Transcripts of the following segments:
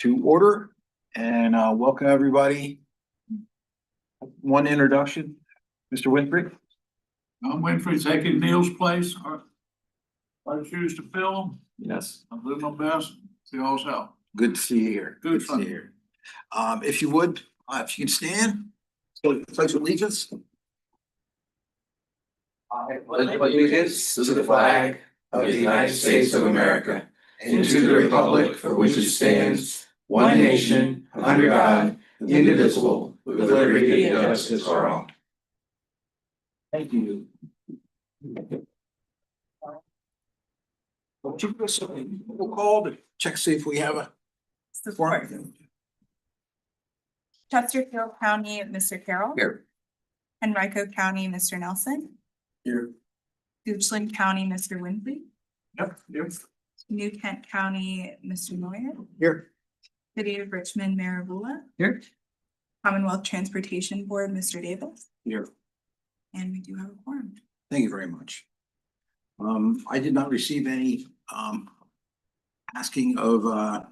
to order and welcome everybody. One introduction, Mr. Winfrey. I'm Winfrey, taking Neil's place. I choose to fill. Yes. I'm doing my best. See all's help. Good to see you here. Good to see you here. If you would, if you can stand, so pledge allegiance. I pledge allegiance to the flag of the United States of America and to the republic for which it stands, one nation, under God, indivisible, with liberty and justice for all. Thank you. We'll call to check, see if we have a Support. Chesterfield County, Mr. Carroll. Here. Henrico County, Mr. Nelson. Here. Goochland County, Mr. Winfrey. Yep. New Kent County, Mr. Moyer. Here. City of Richmond, Mayor Bula. Here. Commonwealth Transportation Board, Mr. Davis. Here. And we do have a quorum. Thank you very much. I did not receive any asking of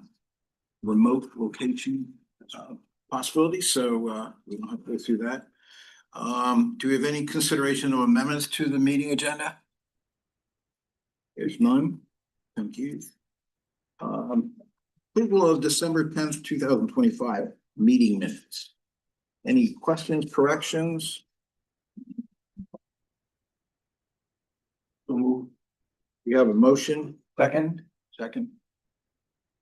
remote location possibilities, so we don't have to go through that. Do we have any consideration of amendments to the meeting agenda? There's none. Thank you. Approval of December 10th, 2025 meeting minutes. Any questions, corrections? We have a motion. Second.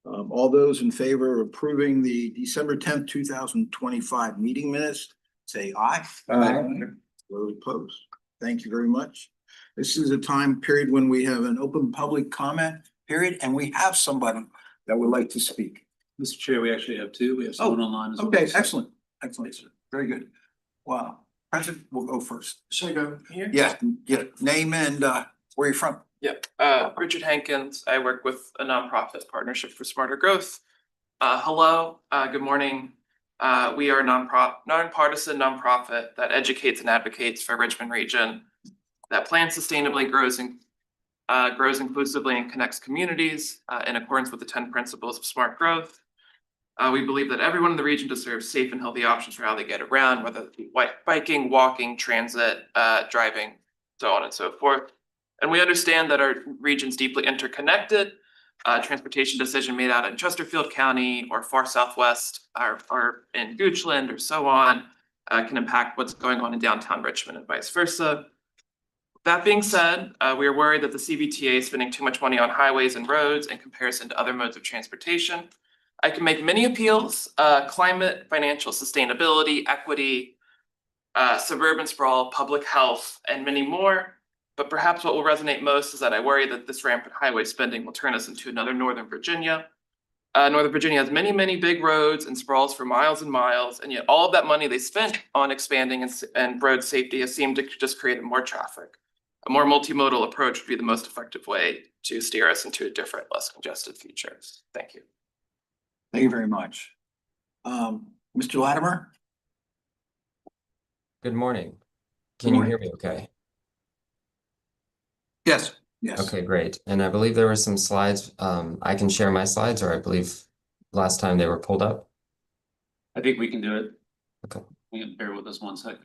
All those in favor of approving the December 10th, 2025 meeting minutes, say aye. Aye. Those opposed. Thank you very much. This is a time period when we have an open public comment period, and we have somebody that would like to speak. Mr. Chair, we actually have two. We have someone online as well. Okay, excellent. Very good. Wow. President, we'll go first. Should I go here? Yeah, name and where you're from. Yep. Richard Hankins. I work with a nonprofit, Partnership for Smarter Growth. Hello, good morning. We are a nonpartisan nonprofit that educates and advocates for Richmond region, that plans sustainably, grows inclusively, and connects communities in accordance with the 10 principles of smart growth. We believe that everyone in the region deserves safe and healthy options for how they get around, whether it be biking, walking, transit, driving, so on and so forth. And we understand that our region's deeply interconnected. Transportation decision made out in Chesterfield County or far southwest or in Goochland or so on can impact what's going on in downtown Richmond and vice versa. That being said, we are worried that the CVTA is spending too much money on highways and roads in comparison to other modes of transportation. I can make many appeals: climate, financial sustainability, equity, suburban sprawl, public health, and many more. But perhaps what will resonate most is that I worry that this rampant highway spending will turn us into another Northern Virginia. Northern Virginia has many, many big roads and sprawls for miles and miles, and yet all of that money they spent on expanding and road safety has seemed to just create more traffic. A more multimodal approach would be the most effective way to steer us into a different, less congested future. Thank you. Thank you very much. Mr. Latimer? Good morning. Can you hear me okay? Yes. Okay, great. And I believe there were some slides. I can share my slides, or I believe last time they were pulled up. I think we can do it. Okay. We can bear with us 1 second.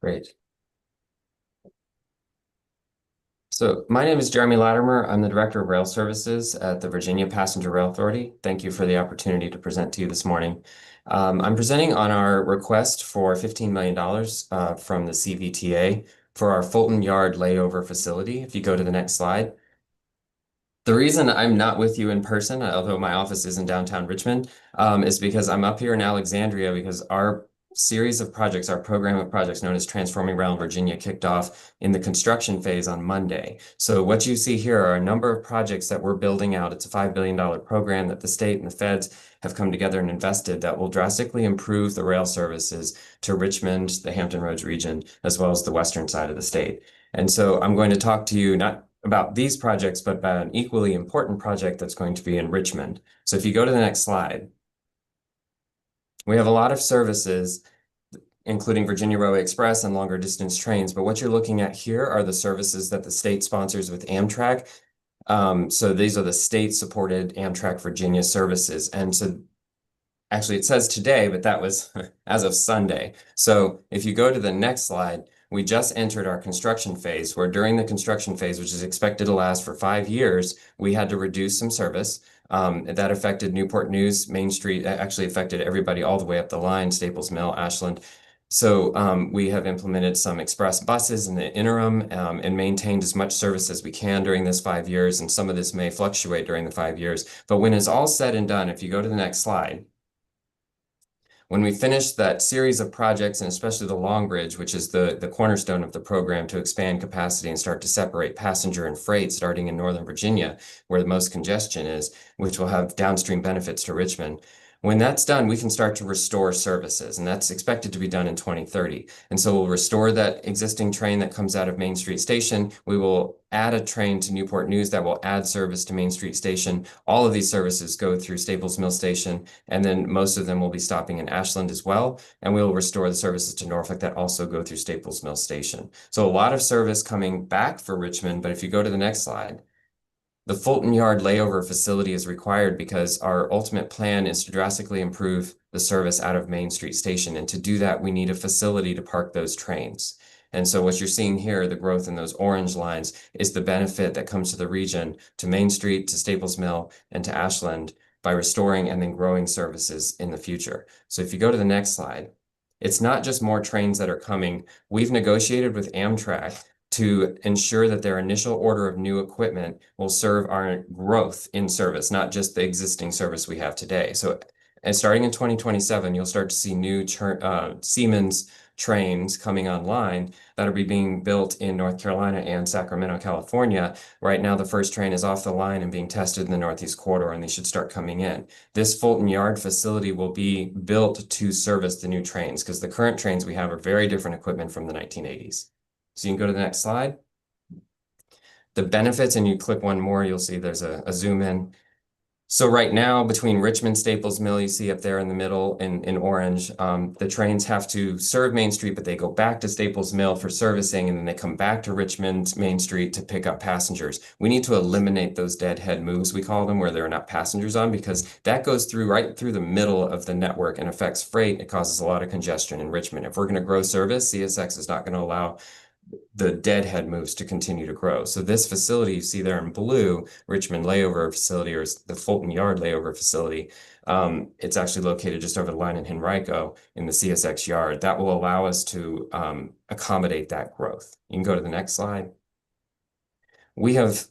Great. So my name is Jeremy Latimer. I'm the Director of Rail Services at the Virginia Passenger Rail Authority. Thank you for the opportunity to present to you this morning. I'm presenting on our request for $15 million from the CVTA for our Fulton Yard layover facility. If you go to the next slide. The reason I'm not with you in person, although my office is in downtown Richmond, is because I'm up here in Alexandria because our series of projects, our program of projects known as Transforming Rail in Virginia, kicked off in the construction phase on Monday. So what you see here are a number of projects that we're building out. It's a $5 billion program that the state and the feds have come together and invested that will drastically improve the rail services to Richmond, the Hampton Roads region, as well as the western side of the state. And so I'm going to talk to you not about these projects, but about an equally important project that's going to be in Richmond. So if you go to the next slide, we have a lot of services, including Virginia Railway Express and longer distance trains. But what you're looking at here are the services that the state sponsors with Amtrak. So these are the state-supported Amtrak Virginia services. And so actually it says today, but that was as of Sunday. So if you go to the next slide, we just entered our construction phase, where during the construction phase, which is expected to last for 5 years, we had to reduce some service. That affected Newport News, Main Street, actually affected everybody all the way up the line, Staples Mill, Ashland. So we have implemented some express buses in the interim and maintained as much service as we can during this 5 years. And some of this may fluctuate during the 5 years. But when it's all said and done, if you go to the next slide, when we finish that series of projects, and especially the Long Bridge, which is the cornerstone of the program to expand capacity and start to separate passenger and freight starting in Northern Virginia, where the most congestion is, which will have downstream benefits to Richmond. When that's done, we can start to restore services, and that's expected to be done in 2030. And so we'll restore that existing train that comes out of Main Street Station. We will add a train to Newport News that will add service to Main Street Station. All of these services go through Staples Mill Station, and then most of them will be stopping in Ashland as well. And we will restore the services to Norfolk that also go through Staples Mill Station. So a lot of service coming back for Richmond, but if you go to the next slide, the Fulton Yard layover facility is required because our ultimate plan is to drastically improve the service out of Main Street Station. And to do that, we need a facility to park those trains. And so what you're seeing here, the growth in those orange lines, is the benefit that comes to the region, to Main Street, to Staples Mill, and to Ashland by restoring and then growing services in the future. So if you go to the next slide, it's not just more trains that are coming. We've negotiated with Amtrak to ensure that their initial order of new equipment will serve our growth in service, not just the existing service we have today. So, and starting in 2027, you'll start to see new Siemens trains coming online that are being built in North Carolina and Sacramento, California. Right now, the first train is off the line and being tested in the Northeast Corridor, and they should start coming in. This Fulton Yard facility will be built to service the new trains, because the current trains we have are very different equipment from the 1980s. So you can go to the next slide. The benefits, and you click one more, you'll see there's a zoom in. So right now, between Richmond, Staples Mill, you see up there in the middle in orange, the trains have to serve Main Street, but they go back to Staples Mill for servicing, and then they come back to Richmond Main Street to pick up passengers. We need to eliminate those deadhead moves, we call them, where there are not passengers on, because that goes through right through the middle of the network and affects freight. It causes a lot of congestion in Richmond. If we're going to grow service, CSX is not going to allow the deadhead moves to continue to grow. So this facility you see there in blue, Richmond layover facility, or the Fulton Yard layover facility, it's actually located just over the line in Henrico in the CSX yard. That will allow us to accommodate that growth. You can go to the next slide. We have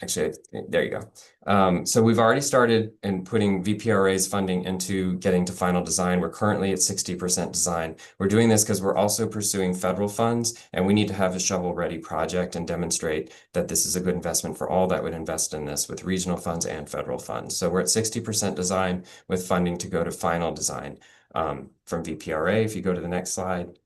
Actually, there you go. So we've already started in putting VPRA's funding into getting to final design. We're currently at 60% design. We're doing this because we're also pursuing federal funds, and we need to have a shovel-ready project and demonstrate that this is a good investment for all that would invest in this with regional funds and federal funds. So we're at 60% design with funding to go to final design from VPRA. If you go to the next slide.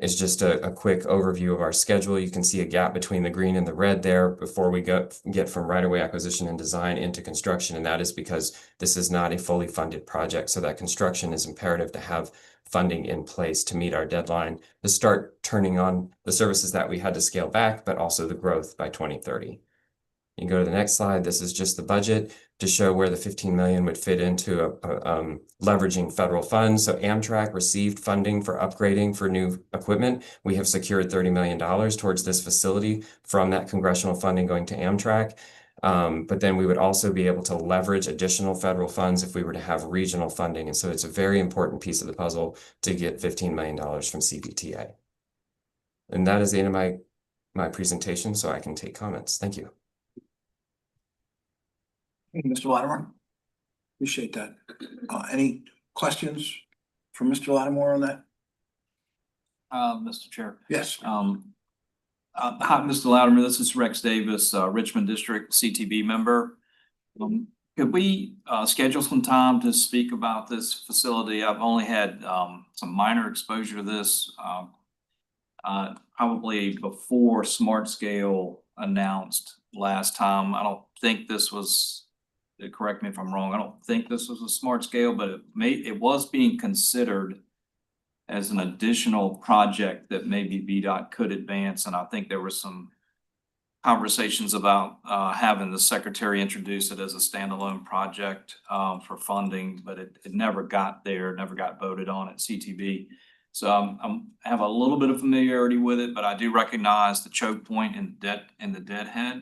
Is just a quick overview of our schedule. You can see a gap between the green and the red there before we get from right-of-way acquisition and design into construction, and that is because this is not a fully funded project. So that construction is imperative to have funding in place to meet our deadline to start turning on the services that we had to scale back, but also the growth by 2030. You can go to the next slide. This is just the budget to show where the 15 million would fit into leveraging federal funds. So Amtrak received funding for upgrading for new equipment. We have secured $30 million towards this facility from that congressional funding going to Amtrak. But then we would also be able to leverage additional federal funds if we were to have regional funding. And so it's a very important piece of the puzzle to get $15 million from CVTA. And that is the end of my presentation, so I can take comments. Thank you. Mr. Latimer, appreciate that. Any questions from Mr. Lattimore on that? Mr. Chair. Yes. Hi, Mr. Louderman, this is Rex Davis, Richmond District CTB member. Could we schedule some time to speak about this facility? I've only had some minor exposure to this. Probably before Smart Scale announced last time. I don't think this was, correct me if I'm wrong, I don't think this was a Smart Scale, but it was being considered as an additional project that maybe VDOT could advance, and I think there were some conversations about having the secretary introduce it as a standalone project for funding, but it never got there, never got voted on at CTB. So I have a little bit of familiarity with it, but I do recognize the choke point in the deadhead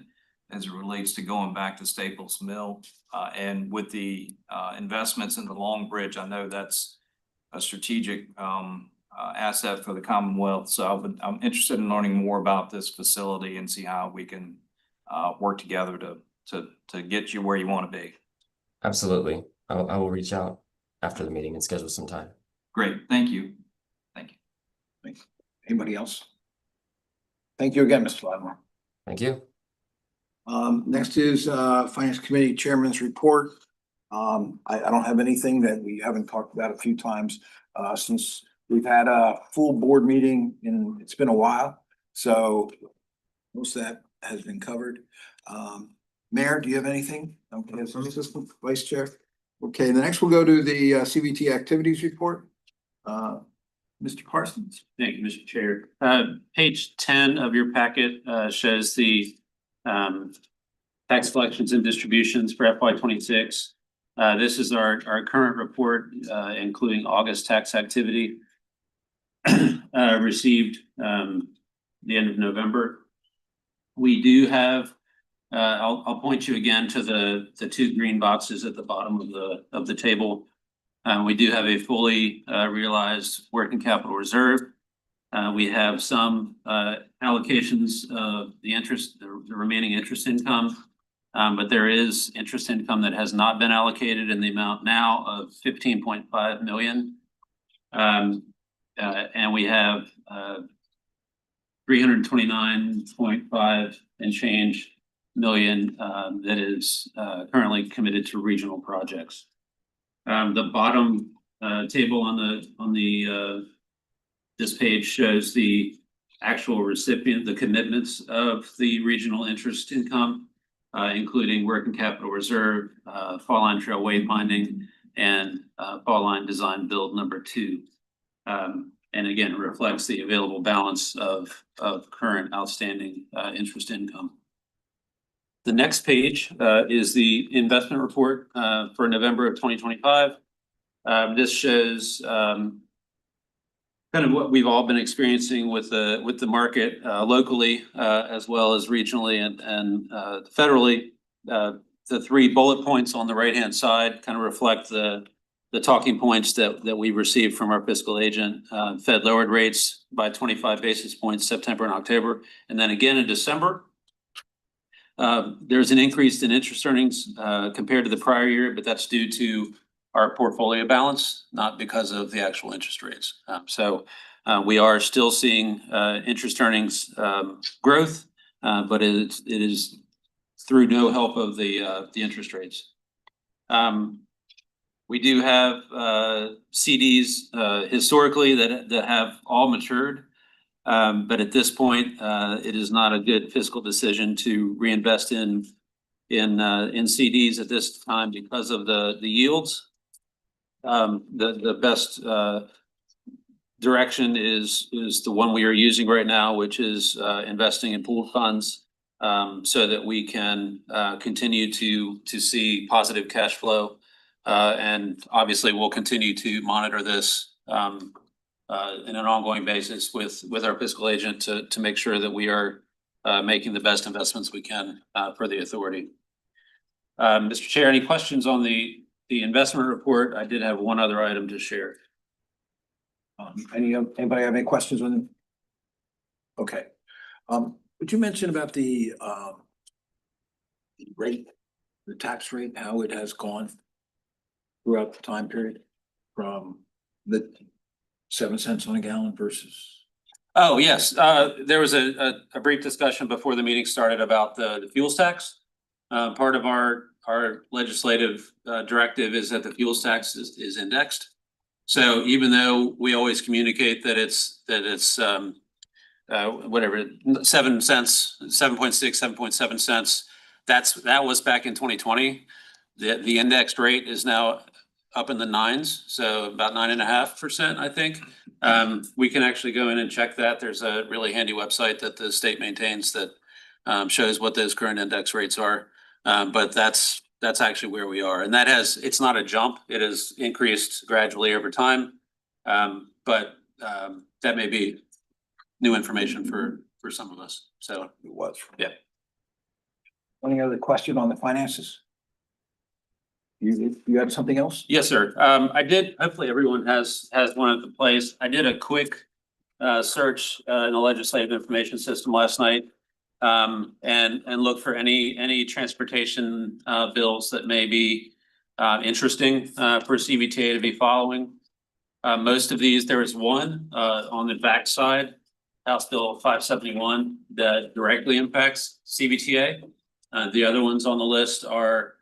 as it relates to going back to Staples Mill. And with the investments in the Long Bridge, I know that's a strategic asset for the Commonwealth. So I'm interested in learning more about this facility and see how we can work together to get you where you want to be. Absolutely. I will reach out after the meeting and schedule some time. Great, thank you. Thank you. Anybody else? Thank you again, Mr. Lattimore. Thank you. Next is Finance Committee Chairman's report. I don't have anything that we haven't talked about a few times since we've had a full board meeting and it's been a while. So most of that has been covered. Mayor, do you have anything? Okay, so Assistant Vice Chair. Okay, the next we'll go to the CVT activities report. Mr. Parsons. Thank you, Mr. Chair. Page 10 of your packet shows the tax collections and distributions for FY26. This is our current report, including August tax activity received the end of November. We do have, I'll point you again to the two green boxes at the bottom of the table. We do have a fully realized working capital reserve. We have some allocations of the remaining interest income, but there is interest income that has not been allocated in the amount now of 15.5 million. And we have 329.5 and change million that is currently committed to regional projects. The bottom table on this page shows the actual recipient, the commitments of the regional interest income, including working capital reserve, fall line trail wayfinding, and fall line design build number 2. And again, it reflects the available balance of current outstanding interest income. The next page is the investment report for November of 2025. This shows kind of what we've all been experiencing with the market locally as well as regionally and federally. The 3 bullet points on the right-hand side kind of reflect the talking points that we received from our fiscal agent. Fed lowered rates by 25 basis points September and October, and then again in December. There's an increase in interest earnings compared to the prior year, but that's due to our portfolio balance, not because of the actual interest rates. So we are still seeing interest earnings growth, but it is through no help of the interest rates. We do have CDs historically that have all matured. But at this point, it is not a good fiscal decision to reinvest in CDs at this time because of the yields. The best direction is the one we are using right now, which is investing in pooled funds, so that we can continue to see positive cash flow. And obviously, we'll continue to monitor this in an ongoing basis with our fiscal agent to make sure that we are making the best investments we can for the authority. Mr. Chair, any questions on the investment report? I did have one other item to share. Anybody have any questions on it? Okay. Would you mention about the rate, the tax rate, how it has gone throughout the time period from the 7 cents on a gallon versus? Oh, yes, there was a brief discussion before the meeting started about the fuels tax. Part of our legislative directive is that the fuels tax is indexed. So even though we always communicate that it's whatever, 7 cents, 7.6, 7.7 cents, that was back in 2020. The indexed rate is now up in the nines, so about 9.5%, I think. We can actually go in and check that. There's a really handy website that the state maintains that shows what those current index rates are. But that's actually where we are. And it's not a jump. It has increased gradually over time. But that may be new information for some of us. So It was. Yeah. Any other question on the finances? You had something else? yes, sir. I did, hopefully everyone has one at the place. I did a quick search in the legislative information system last night. And look for any transportation bills that may be interesting for CVTA to be following. Most of these, there is one on the backside, House Bill 571, that directly impacts CVTA. The other ones on the list are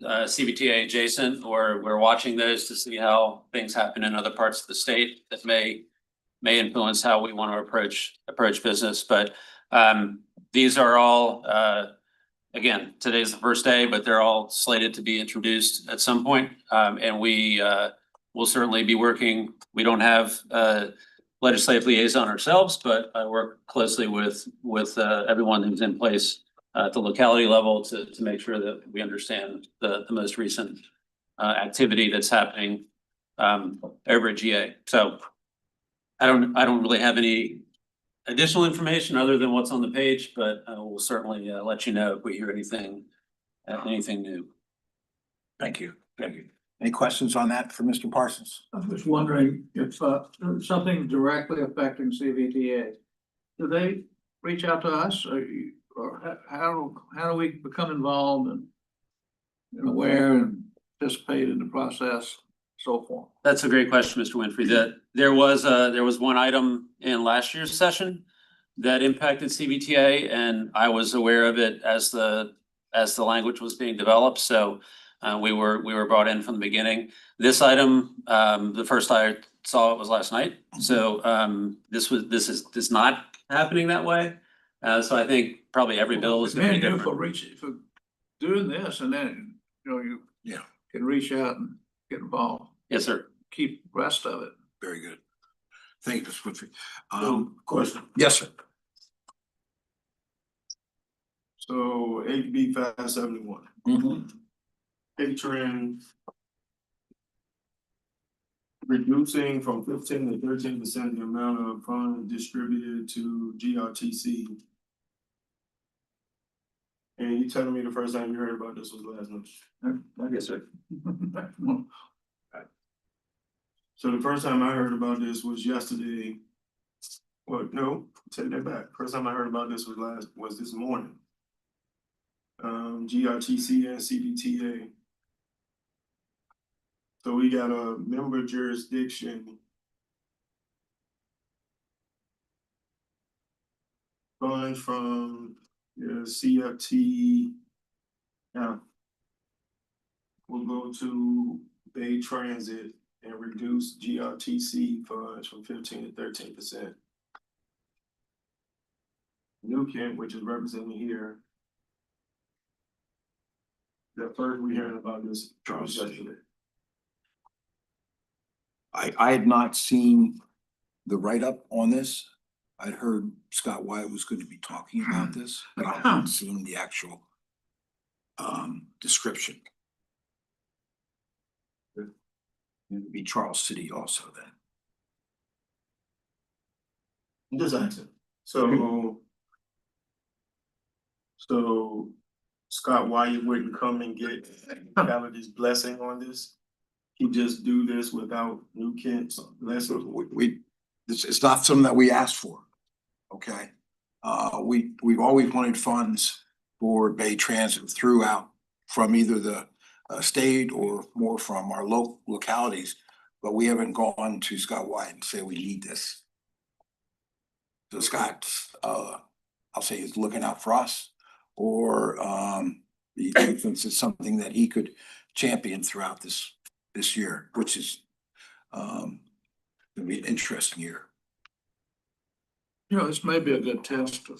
CVTA adjacent, or we're watching those to see how things happen in other parts of the state that may influence how we want to approach business. But these are all, again, today's the first day, but they're all slated to be introduced at some point. And we will certainly be working. We don't have a legislative liaison ourselves, but I work closely with everyone who's in place at the locality level to make sure that we understand the most recent activity that's happening over at GA. So I don't really have any additional information other than what's on the page, but we'll certainly let you know if we hear anything new. Thank you. Thank you. Any questions on that for Mr. Parsons? I was wondering if something directly affecting CVTA, do they reach out to us or how do we become involved and aware and participate in the process, so forth? That's a great question, Mr. Winfrey. There was one item in last year's session that impacted CVTA, and I was aware of it as the language was being developed. So we were brought in from the beginning. This item, the first I saw it was last night. So this is not happening that way. So I think probably every bill is going to be different. For doing this, and then you can reach out and get involved. Yes, sir. Keep rest of it. Very good. Thank you, Mr. Winfrey. Question. Yes, sir. So HB 571. Picturing reducing from 15 to 13% the amount of funds distributed to GRTC. And you telling me the first time you heard about this was last night? Yes, sir. So the first time I heard about this was yesterday. Well, no, take that back. First time I heard about this was this morning. GRTC and CVTA. So we got a member jurisdiction funds from CFT. Now we'll go to Bay Transit and reduce GRTC funds from 15 to 13%. New Kent, which is represented here. The first we heard about this Charles yesterday. I had not seen the write-up on this. I'd heard Scott Wyatt was going to be talking about this, but I haven't seen the actual description. It'd be Charles City also then. Just asking. So Scott Wyatt wouldn't come and get Calendly's blessing on this. He just do this without New Kent's blessing. It's not something that we asked for. Okay. We've always wanted funds for Bay Transit throughout from either the state or more from our localities. but we haven't gone to Scott White and say we need this. So Scott, I'll say he's looking out for us, or he thinks it's something that he could champion throughout this year, which is gonna be an interesting year. You know, this may be a good test to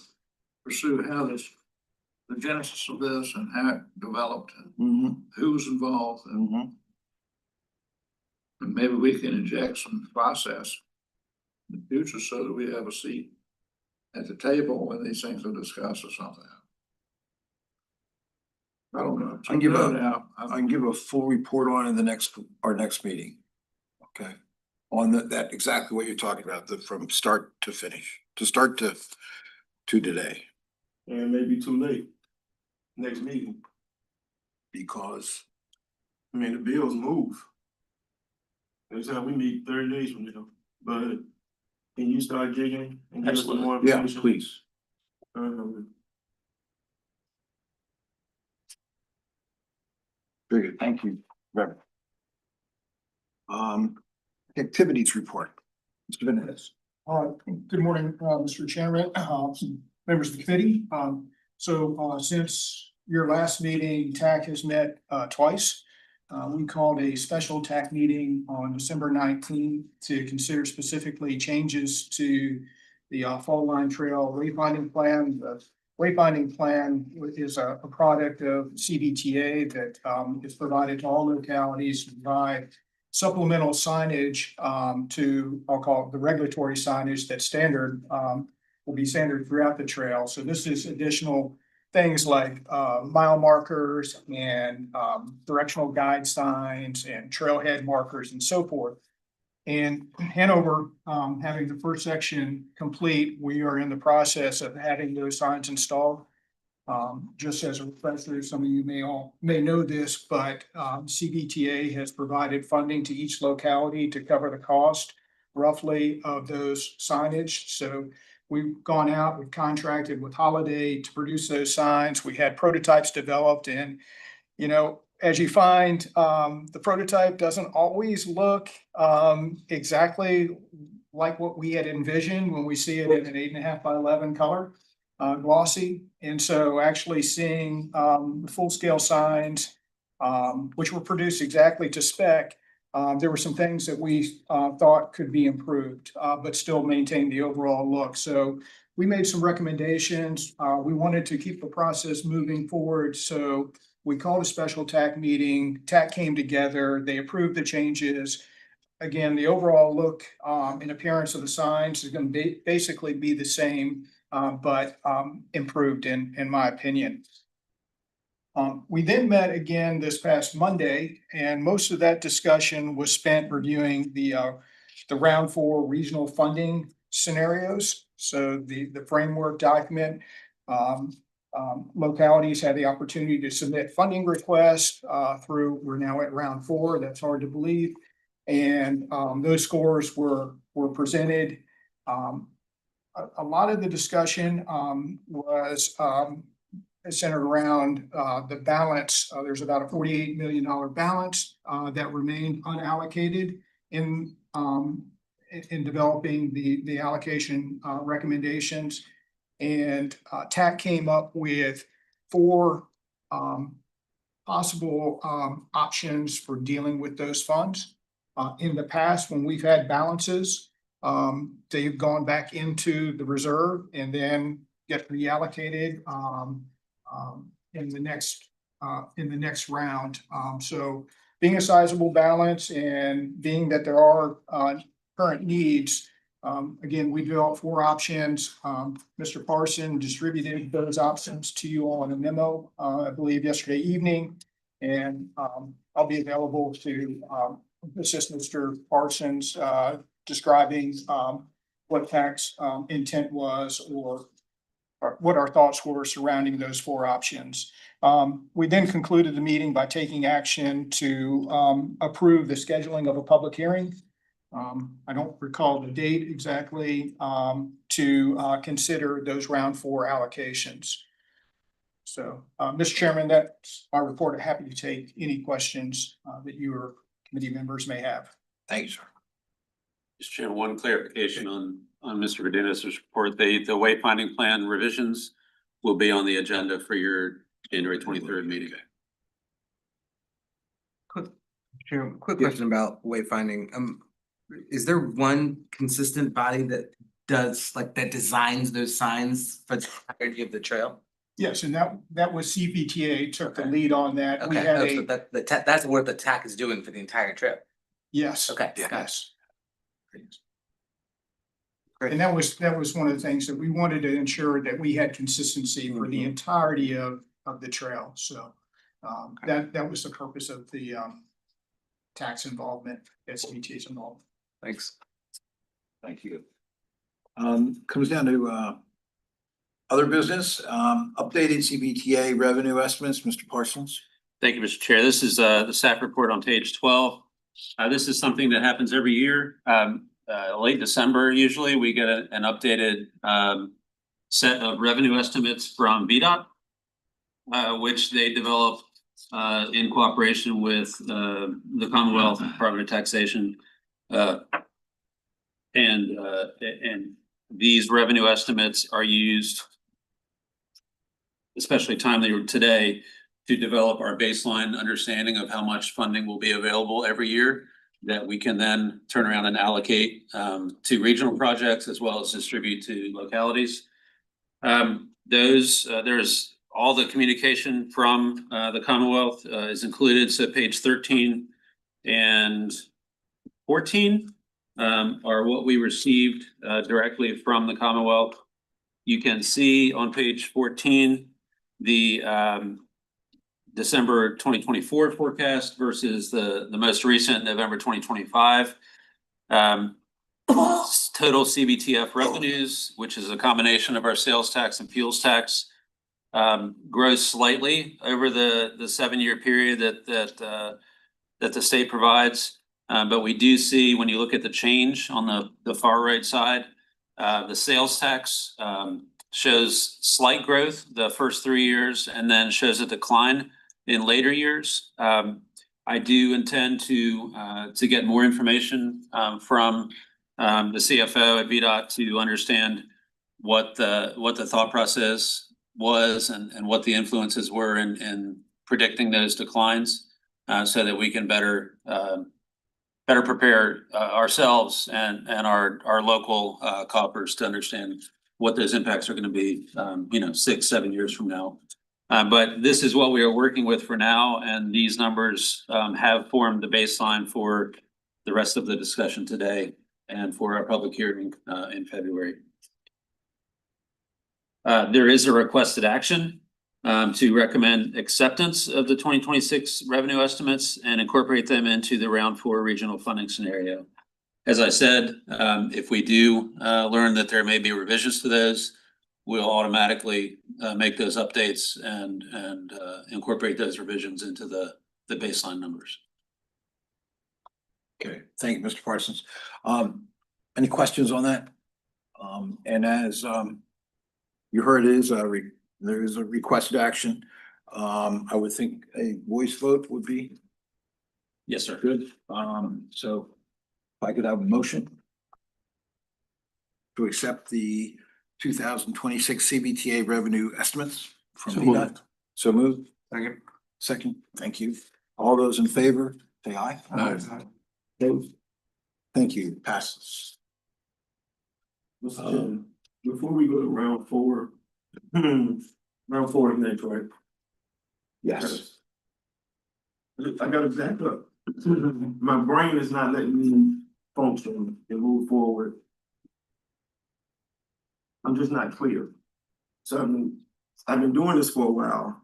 pursue how the genesis of this and how it developed and Mm-hmm, who was involved, and maybe we can inject some process in the future so that we have a seat at the table when these things are discussed or something. I don't know. I can give a- Now, I can give a full report on in our next meeting. Okay, on that exactly what you're talking about, from start to finish, to start to today, And it may be too late. Next meeting, because I mean, the bills move. Next time we meet 30 days from now, but can you start digging and give us some more yeah, information? please. Very good, thank you, Reverend. Activities report. Mr. Benitez. Good morning, Mr. Chairman, members of the committee. Since your last meeting, TAC has met twice. We called a special TAC meeting on December 19th to consider specifically changes to the Fall Line Trail wayfinding plan. The wayfinding plan is a product of CVTA that is provided to all localities to provide supplemental signage to, I'll call it the regulatory signage that's standard, will be standard throughout the trail. So this is additional things like mile markers and directional guide signs and trailhead markers and so forth. And Hanover, having the first section complete, we are in the process of having those signs installed. Just as a refresher, some of you may know this, but CVTA has provided funding to each locality to cover the cost roughly of those signage. So we've gone out, we've contracted with Holiday to produce those signs. We had prototypes developed, and you know, as you find, the prototype doesn't always look exactly like what we had envisioned when we see it in an 8.5 by 11 color. Glossy, and so actually seeing the full-scale signs, which were produced exactly to spec, there were some things that we thought could be improved, but still maintain the overall look. So we made some recommendations. We wanted to keep the process moving forward, so we called a special TAC meeting. TAC came together, they approved the changes. Again, the overall look and appearance of the signs is going to basically be the same, but improved in my opinion. We then met again this past Monday, and most of that discussion was spent reviewing the round 4 regional funding scenarios. So the framework document, localities had the opportunity to submit funding requests we're now at round 4. That's hard to believe. And those scores were presented. A lot of the discussion was centered around the balance. There's about a $48 million balance that remained unallocated in developing the allocation recommendations. And TAC came up with 4 possible options for dealing with those funds. In the past, when we've had balances, they've gone back into the reserve and then get reallocated in the next round. So being a sizable balance and being that there are current needs, again, we developed 4 options. Mr. Parson distributed those options to you all in a memo, I believe yesterday evening, and I'll be available to assist Mr. Parsons describing what TAC's intent was or what our thoughts were surrounding those 4 options. We then concluded the meeting by taking action to approve the scheduling of a public hearing. I don't recall the date exactly, to consider those round 4 allocations. So, Mr. Chairman, that's my report. I'm happy to take any questions that your committee members may have. Thank you, sir. Mr. Chairman, one clarification on Mr. Cardenas's report. The wayfinding plan revisions will be on the agenda for your January 23rd meeting. Sure, quick question about wayfinding. Is there one consistent body that does, like, that designs those signs for the entirety of the trail? Yes, and that was CVTA took the Okay. lead on that. We Okay, had oh, so a, that's what the TAC is doing for the entire trail. yes. Okay, got it. Yes. Great. And that was one of the things that we wanted to ensure that we had consistency for the entirety of the trail. So that was the purpose of the tax involvement, SVT's involvement. Thanks. Thank you. Comes down to other business, updated CVTA revenue estimates, Mr. Parsons. Thank you, Mr. Chair. This is the staff report on page 12. This is something that happens every year. Late December, usually, we get an updated set of revenue estimates from VDOT, which they develop in cooperation with the Commonwealth Department of Taxation. And these revenue estimates are used, especially timely today, to develop our baseline understanding of how much funding will be available every year that we can then turn around and allocate to regional projects as well as distribute to localities. There's all the communication from the Commonwealth is included. So page 13 and 14 are what we received directly from the Commonwealth. You can see on page 14 the December 2024 forecast versus the most recent November 2025. Total CVTF revenues, which is a combination of our sales tax and fuels tax, grows slightly over the 7-year period that the state provides. But we do see, when you look at the change on the far right side, the sales tax shows slight growth the first 3 years and then shows a decline in later years. I do intend to get more information from the CFO at VDOT to understand what the thought process was and what the influences were in predicting those declines, so that we can better prepare ourselves and our local coffers to understand what those impacts are going to be, 6-7 years from now. But this is what we are working with for now, and these numbers have formed the baseline for the rest of the discussion today and for our public hearing in February. There is a requested action to recommend acceptance of the 2026 revenue estimates and incorporate them into the round 4 regional funding scenario. As I said, if we do learn that there may be revisions to those, we'll automatically make those updates and incorporate those revisions into the baseline numbers. Okay, thank you, Mr. Parsons. Any questions on that? And as you heard, there is a requested action. I would think a voice vote would be Yes, sir. good. So if I could have a motion to accept the 2026 CVTA revenue estimates from So VDOT. moved. So moved. Second. Second, thank you. All those in favor, say aye. Opposed? Thank you, passes. Mr. Chairman, before we go to round 4, round 4 is next, right? Yes. I gotta back up. My brain is not letting me function and move forward. I'm just not clear. So I've been doing this for a while.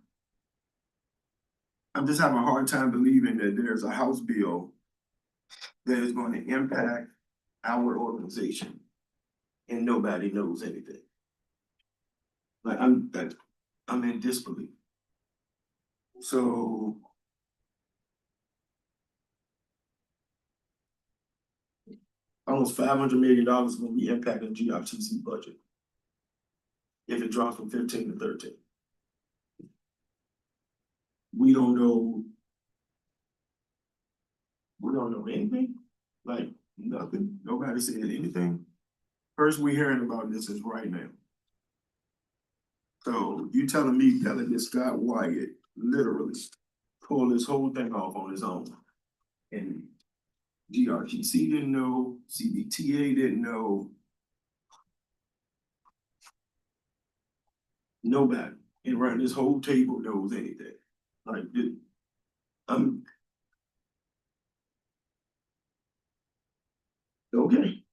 I'm just having a hard time believing that there's a House bill that is going to impact our organization and nobody knows anything. Like I'm in disbelief. So almost $500 million will be impacting GRTC budget if it drops from 15 to 13. We don't know anything. Like, nothing, nobody said anything. First we hearing about this is right now. So you telling me Delegate Scott Wyatt literally pulled this whole thing off on his own? And GRTC didn't know, CVTA didn't know. Nobody around this whole table knows anything. Like, I'm. Okay,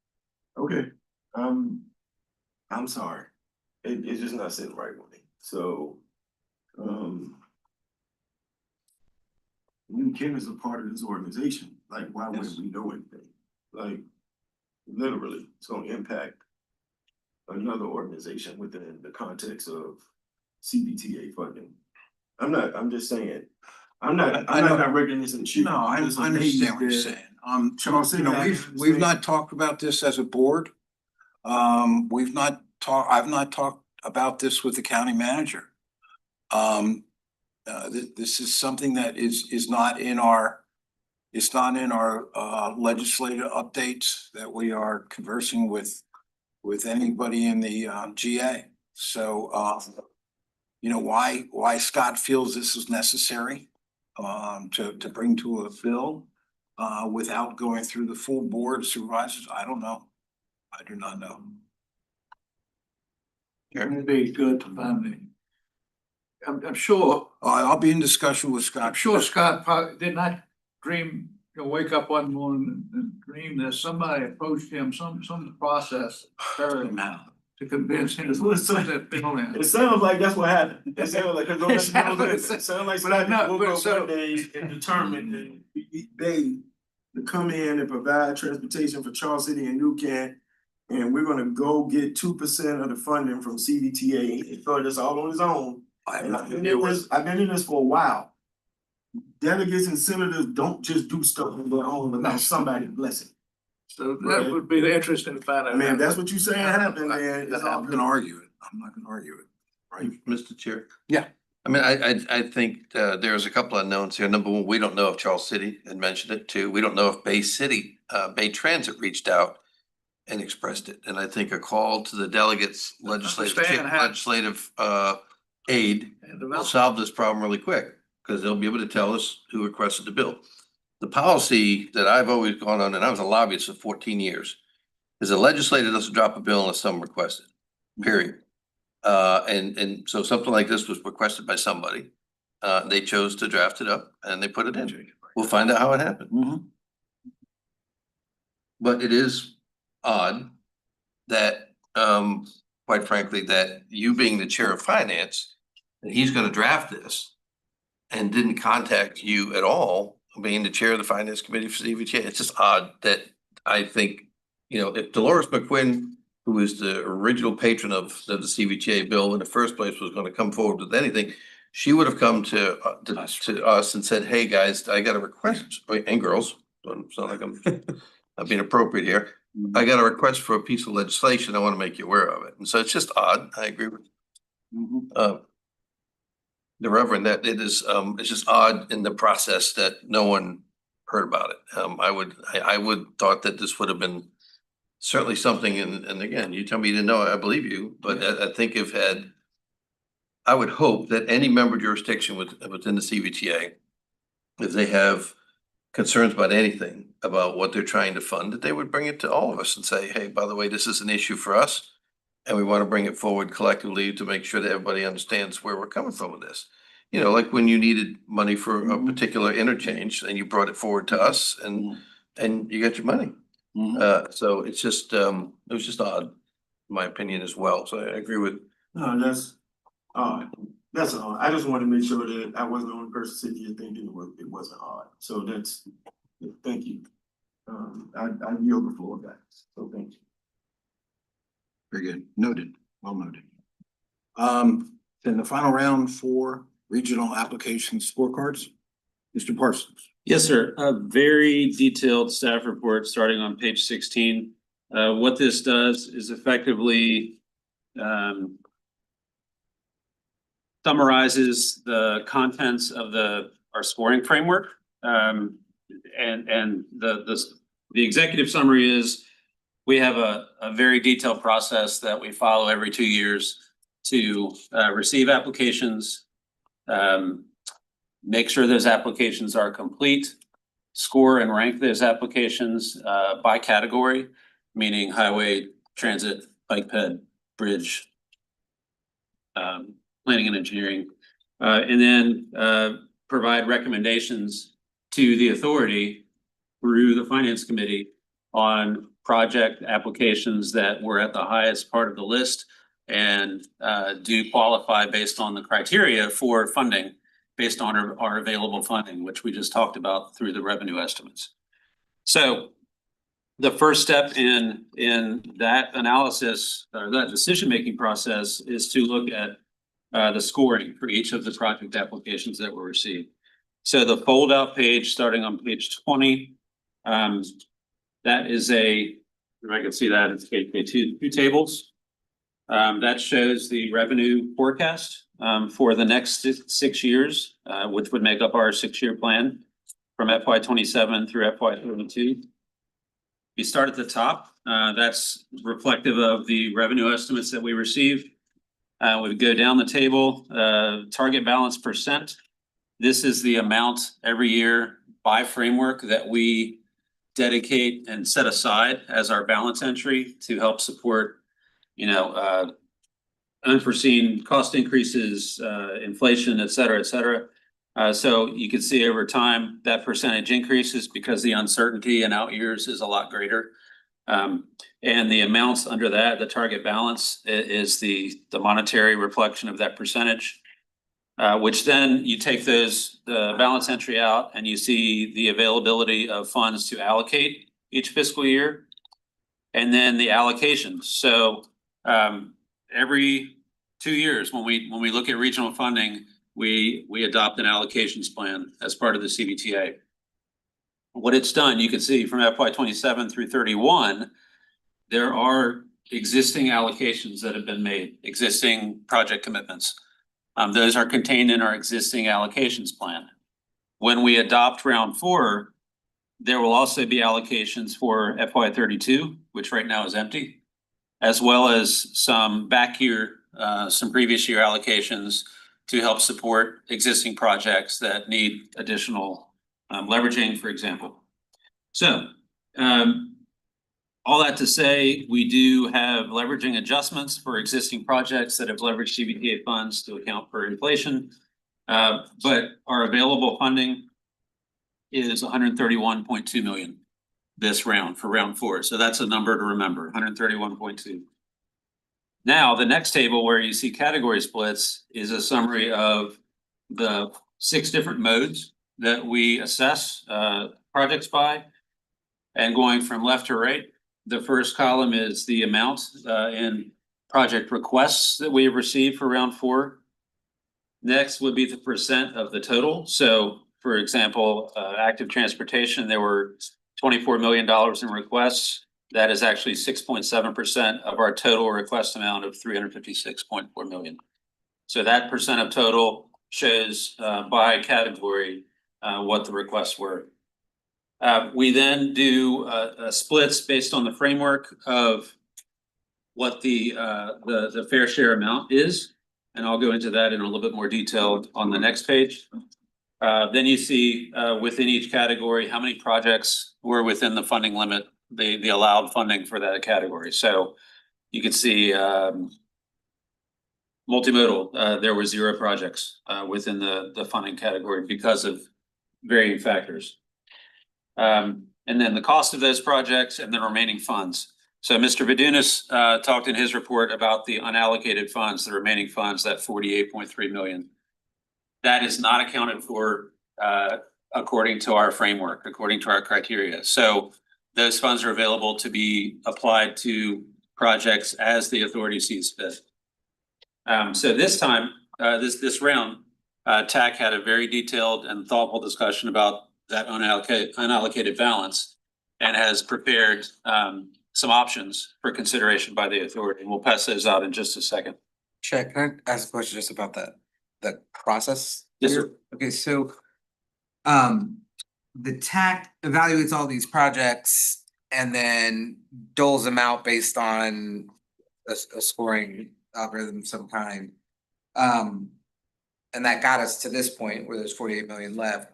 okay, I'm sorry. It's just not sitting right with me, so, New Kim is a part of this organization, like, why wouldn't we know anything? Like, literally, it's gonna impact another organization within the context of CVTA funding. I'm just saying, I'm not directing this in chief. No, I understand what you're saying. You know, we've not talked about this as a board. I've not talked about this with the county manager. This is something that is not in our, it's not in our legislative updates that we are conversing with anybody in the GA. So, you know, why Scott feels this is necessary to bring to a bill without going through the full board of supervisors, I don't know. I do not know. It'd be good to find it. I'm sure, I'll be in discussion with Scott. I'm sure Scott probably did not dream, wake up one morning and dream that somebody approached him, some process to convince him to put that bill in. It sounds like that's what happened. It sounds like, it sounds like Scott woke up one day and determined that they to come in and provide transportation for Charles City and New Kent. And we're gonna go get 2% of the funding from CVTA. He thought this all on his own. I've been in this for a while. Delegates and senators don't just do stuff on their own without somebody's blessing. So that would be the interesting to find out. I mean, if that's what you're saying happened, man, it's all I'm gonna argue it. I'm not gonna argue it. Right? Mr. Chair? Yeah. I mean, I think there's a couple of unknowns here. Number one, we don't know if Charles City had mentioned it. Two, we don't know if Bay City, Bay Transit reached out and expressed it. And I think a call to the delegates legislative aid will solve this problem really quick, because they'll be able to tell us who requested the bill. The policy that I've always gone on, and I was a lobbyist for 14 years, is a legislator doesn't drop a bill unless someone requested, period. And so something like this was requested by somebody. They chose to draft it up and they put it in. We'll find out how it happened. Mm-hmm. But it is odd that, quite frankly, that you being the chair of finance, and he's gonna draft this and didn't contact you at all, being the chair of the finance committee for CVTA. It's just odd that I think, you know, if Dolores McQuinn, who is the original patron of the CVTA bill in the first place, was gonna come forward with anything, she would have come to us and said, hey, guys, I got a request, and girls, don't sound like I'm being appropriate here. I got a request for a piece of legislation. I want to make you aware of it. And so it's just odd. I agree with the Reverend that it is, it's just odd in the process that no one heard about it. I would thought that this would have been certainly something, and again, you tell me you didn't know, I believe you, but I think I would hope that any member jurisdiction within the CVTA, if they have concerns about anything, about what they're trying to fund, that they would bring it to all of us and say, hey, by the way, this is an issue for us. And we want to bring it forward collectively to make sure that everybody understands where we're coming from with this. You know, like when you needed money for a particular interchange and you brought it forward to us and you got your money. So it's just, it was just odd, in my opinion as well. So I agree with. No, that's odd. That's odd. I just want to make sure that I wasn't the only person sitting here thinking it wasn't odd. So that's, thank you. I yield the floor back. So thank you. Very good. Noted. Well noted. Then the final round for regional application scorecards, Mr. Parsons. Yes, sir. A very detailed staff report starting on page 16. What this does is effectively summarizes the contents of our scoring framework. And the the executive summary is we have a very detailed process that we follow every 2 years to receive applications, make sure those applications are complete, score and rank those applications by category, meaning highway, transit, bike ped, bridge, planning and engineering, and then provide recommendations to the authority through the finance committee on project applications that were at the highest part of the list and do qualify based on the criteria for funding based on our available funding, which we just talked about through the revenue estimates. So the first step in that analysis or that decision-making process is to look at the scoring for each of the project applications that were received. So the fold-out page, starting on page 20, that is if I can see that, it's two tables. That shows the revenue forecast for the next 6 years, which would make up our 6-year plan from FY27 through FY32. We start at the top. That's reflective of the revenue estimates that we received. We go down the table, target balance percent. This is the amount every year by framework that we dedicate and set aside as our balance entry to help support, unforeseen cost increases, inflation, et cetera, et cetera. So you can see over time that percentage increases because the uncertainty in out years is a lot greater. And the amounts under that, the target balance is the monetary reflection of that percentage. Which then you take the balance entry out and you see the availability of funds to allocate each fiscal year. And then the allocations. So every 2 years, when we look at regional funding, we adopt an allocations plan as part of the CVTA. What it's done, you can see from FY27 through 31, there are existing allocations that have been made, existing project commitments. Those are contained in our existing allocations plan. When we adopt round 4, there will also be allocations for FY32, which right now is empty, as well as some some previous year allocations to help support existing projects that need additional leveraging, for example. So all that to say, we do have leveraging adjustments for existing projects that have leveraged CVTA funds to account for inflation. But our available funding is 131.2 million this round for round 4. So that's a number to remember, 131.2. Now, the next table where you see category splits is a summary of the 6 different modes that we assess projects by. And going from left to right, the first column is the amount in project requests that we have received for round 4. Next would be the percent of the total. So, for example, active transportation, there were $24 million in requests. That is actually 6.7% of our total request amount of $356.4 million. So that percent of total shows by category what the requests were. We then do splits based on the framework of what the fair share amount is, and I'll go into that in a little bit more detail on the next page. Then you see within each category how many projects were within the funding limit, the allowed funding for that category. So you can see multimodal, there were 0 projects within the funding category because of varying factors. And then the cost of those projects and the remaining funds. So Mr. Vidunas talked in his report about the unallocated funds, the remaining funds, that 48.3 million. That is not accounted for according to our framework, according to our criteria. So those funds are available to be applied to projects as the authority sees fit. So this time, this round, TAC had a very detailed and thoughtful discussion about that unallocated balance and has prepared some options for consideration by the authority. And we'll pass those out in just a second. Check, can I ask a question just about the process? Yes, sir. Okay, so the TAC evaluates all these projects and then doles them out based on a scoring algorithm of some kind. And that got us to this point where there's 48 million left.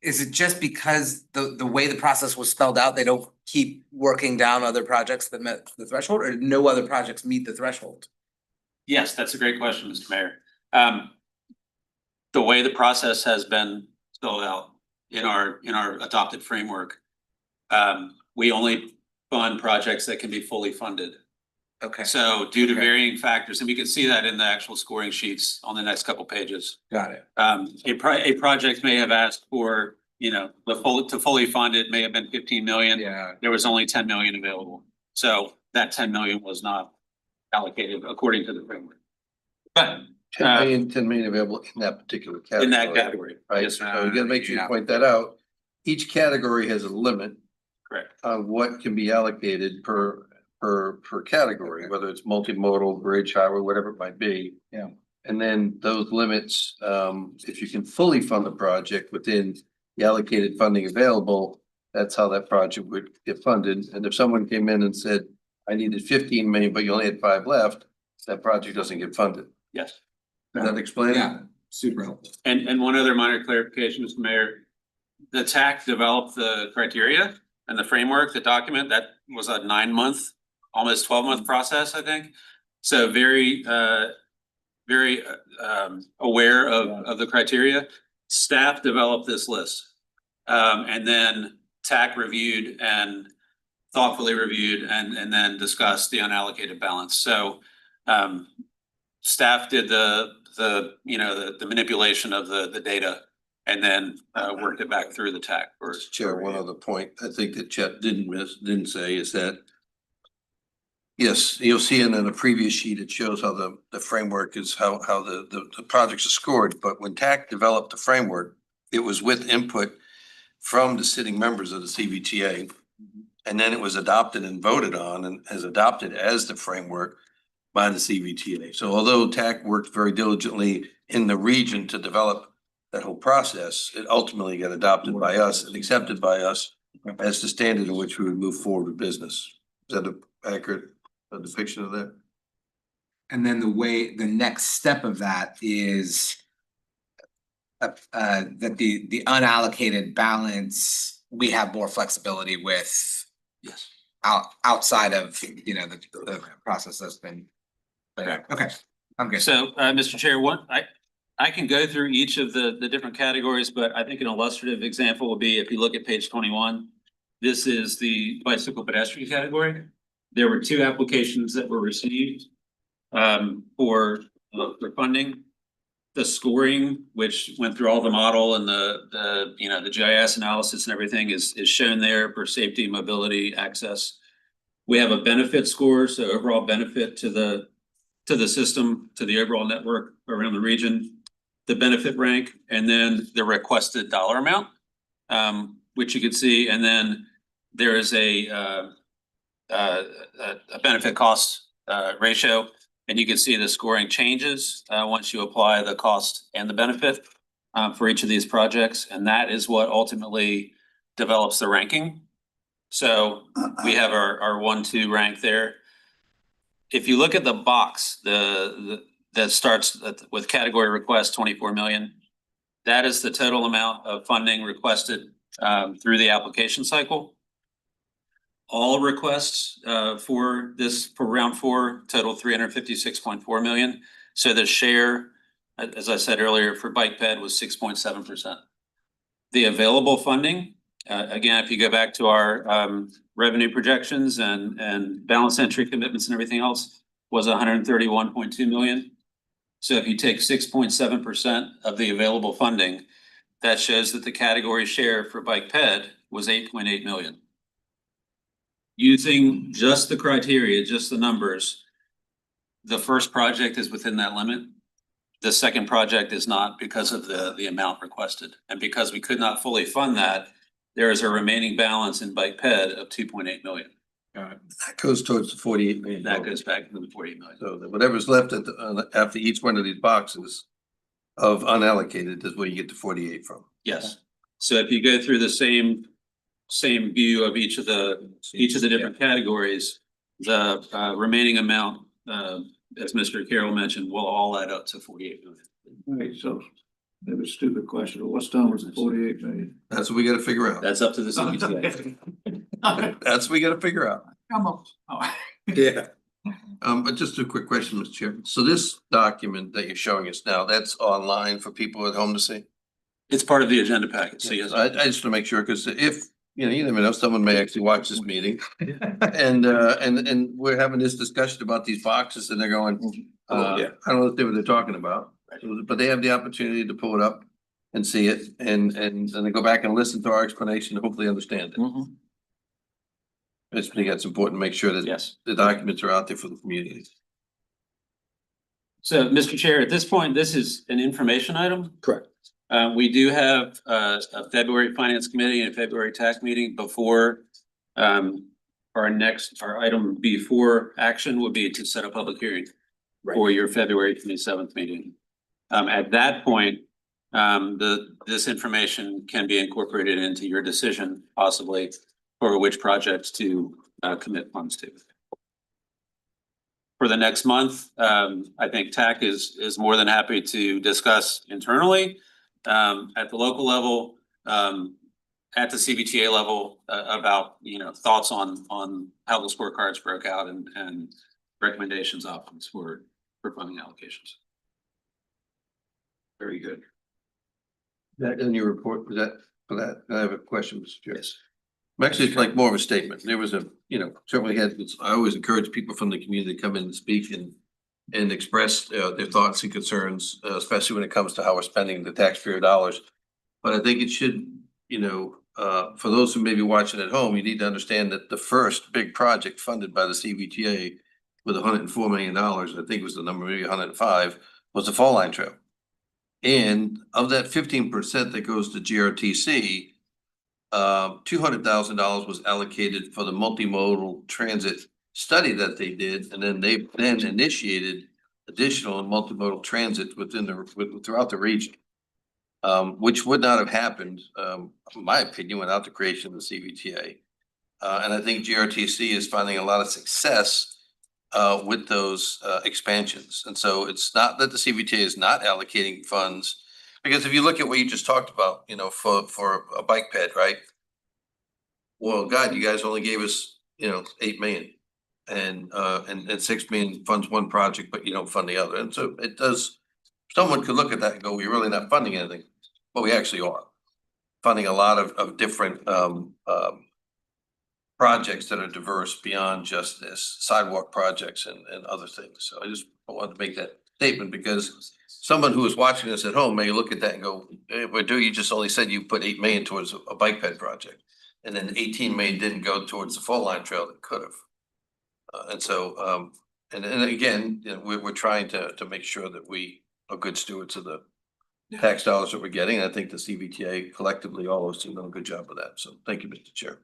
Is it just because the way the process was spelled out, they don't keep working down other projects that met the threshold, or no other projects meet the threshold? Yes, that's a great question, Mr. Mayor. The way the process has been spelled out in our adopted framework, we only fund projects that can be fully funded. Okay, So due to Okay. varying factors, and we can see that in the actual scoring sheets on the next couple pages. got it. A project may have asked for, to fully fund it may have been 15 million. Yeah, There was only 10 million available. So that 10 million was not allocated according to the framework. But 10 million available in that particular category. in that category, Right, yes, so sir. you gotta make sure you Yeah. point that out. Each category has a limit Correct. on what can be allocated per category, whether it's multimodal, bridge, highway, whatever it might be. Yeah. And then those limits, if you can fully fund the project within the allocated funding available, that's how that project would get funded. And if someone came in and said, I needed 15 million, but you only had 5 left, that project doesn't get funded. Yes. Does that explain it? Yeah, super helpful. And one other minor clarification, Mr. Mayor. The TAC developed the criteria and the framework, the document, that was a 9-month, almost 12-month process, I think. So very aware of the criteria. Staff developed this list. And then TAC reviewed and thoughtfully reviewed and then discussed the unallocated balance. So staff did the manipulation of the data and then worked it back through the TAC. Chair, one other point I think that Chet didn't say is that. Yes, you'll see in a previous sheet, it shows how the framework is, how the projects are scored, but when TAC developed the framework, it was with input from the sitting members of the CVTA. And then it was adopted and voted on and as adopted as the framework by the CVTA. So although TAC worked very diligently in the region to develop that whole process, it ultimately got adopted by us and accepted by us as the standard in which we would move forward with business. Is that an accurate depiction of that? And then the next step of that is that the unallocated balance, we have more flexibility with Yes. outside of, the process that's been. Okay, I'm good. So, Mr. Chair, I can go through each of the different categories, but I think an illustrative example would be if you look at page 21. This is the bicycle pedestrian category. There were 2 applications that were received for funding. The scoring, which went through all the model and the GIS analysis and everything is shown there for safety, mobility, access. We have a benefit score, so overall benefit to the system, to the overall network around the region, the benefit rank, and then the requested dollar amount, which you can see, and then there is a benefit cost ratio. And you can see the scoring changes once you apply the cost and the benefit for each of these projects. And that is what ultimately develops the ranking. So we have our 1-2 rank there. If you look at the box, that starts with category request 24 million, that is the total amount of funding requested through the application cycle. All requests for round 4 total 356.4 million. So the share, as I said earlier, for bike ped was 6.7%. The available funding, again, if you go back to our revenue projections and balance entry commitments and everything else, was 131.2 million. So if you take 6.7% of the available funding, that shows that the category share for bike ped was 8.8 million. Using just the criteria, just the numbers, the first project is within that limit. The second project is not because of the amount requested. And because we could not fully fund that, there is a remaining balance in bike ped of 2.8 million. That goes towards the 48 million. That goes back to the 48 million. So that whatever's left after each one of these boxes of unallocated is where you get the 48 from. Yes. So if you go through the same same view of each of the different categories, the remaining amount, as Mr. Carroll mentioned, will all add up to 48 million. Right, so maybe a stupid question, but what's done with the 48 million? That's what we gotta figure out. That's up to the CVTA. That's what we gotta figure out. Come on. Oh. Yeah. But just a quick question, Mr. Chairman. So this document that you're showing us now, that's online for people at home to see? It's part of the agenda packet, so yes. I just want to make sure, because if, you never know, someone may actually watch this meeting. And we're having this discussion about these boxes and they're going, Oh, yeah. I don't know what they're talking about. But they have the opportunity to pull it up and see it and then go back and listen to our explanation, and hopefully understand it. I just think that's important to make sure that Yes. the documents are out there for the community. So, Mr. Chair, at this point, this is an information item. Correct. We do have a February Finance Committee and a February TAC meeting before our item before action would be to set a public hearing for your February 27th meeting. At that point, this information can be incorporated into your decision, possibly for which projects to commit funds to. For the next month, I think TAC is more than happy to discuss internally at the local level, at the CVTA level about thoughts on how the scorecards broke out and recommendations options for funding allocations. Very good. That in your report, was that for that? I have a question, Mr. Chair. Yes. Actually, it's like more of a statement. There was certainly I always encourage people from the community to come in and speak and express their thoughts and concerns, especially when it comes to how we're spending the taxpayer dollars. But I think it should, for those who may be watching at home, you need to understand that the first big project funded by the CVTA with $104 million, I think it was the number, maybe 105, was the Fall Line Trail. And of that 15% that goes to GRTC, $200,000 was allocated for the multimodal transit study that they did, and then they initiated additional multimodal transit throughout the region, which would not have happened, in my opinion, without the creation of the CVTA. And I think GRTC is finding a lot of success with those expansions. And so it's not that the CVTA is not allocating funds, because if you look at what you just talked about, for a bike ped, right? Well, God, you guys only gave us, 8 million and 6 million funds one project, but you don't fund the other. And so someone could look at that and go, we're really not funding anything, but we actually are funding a lot of different projects that are diverse beyond just this, sidewalk projects and other things. So I just wanted to make that statement, because someone who is watching this at home may look at that and go, hey, but you just only said you put 8 million towards a bike ped project, and then 18 million didn't go towards the Fall Line Trail that could have. And so, and again, we're trying to make sure that we are good stewards of the tax dollars that we're getting. I think the CVTA collectively, all those teams done a good job of that. So thank you, Mr. Chair.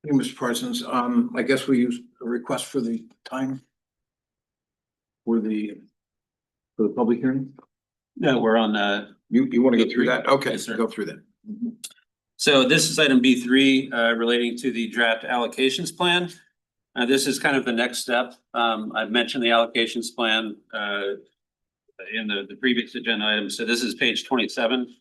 Thank you, Mr. Parsons. I guess we use a request for the time for the public hearing. No, we're on You want to go through that? Okay, Yes, sir. go through that. So this is item B3 relating to the draft allocations plan. This is kind of the next step. I've mentioned the allocations plan in the previous agenda item. So this is page 27.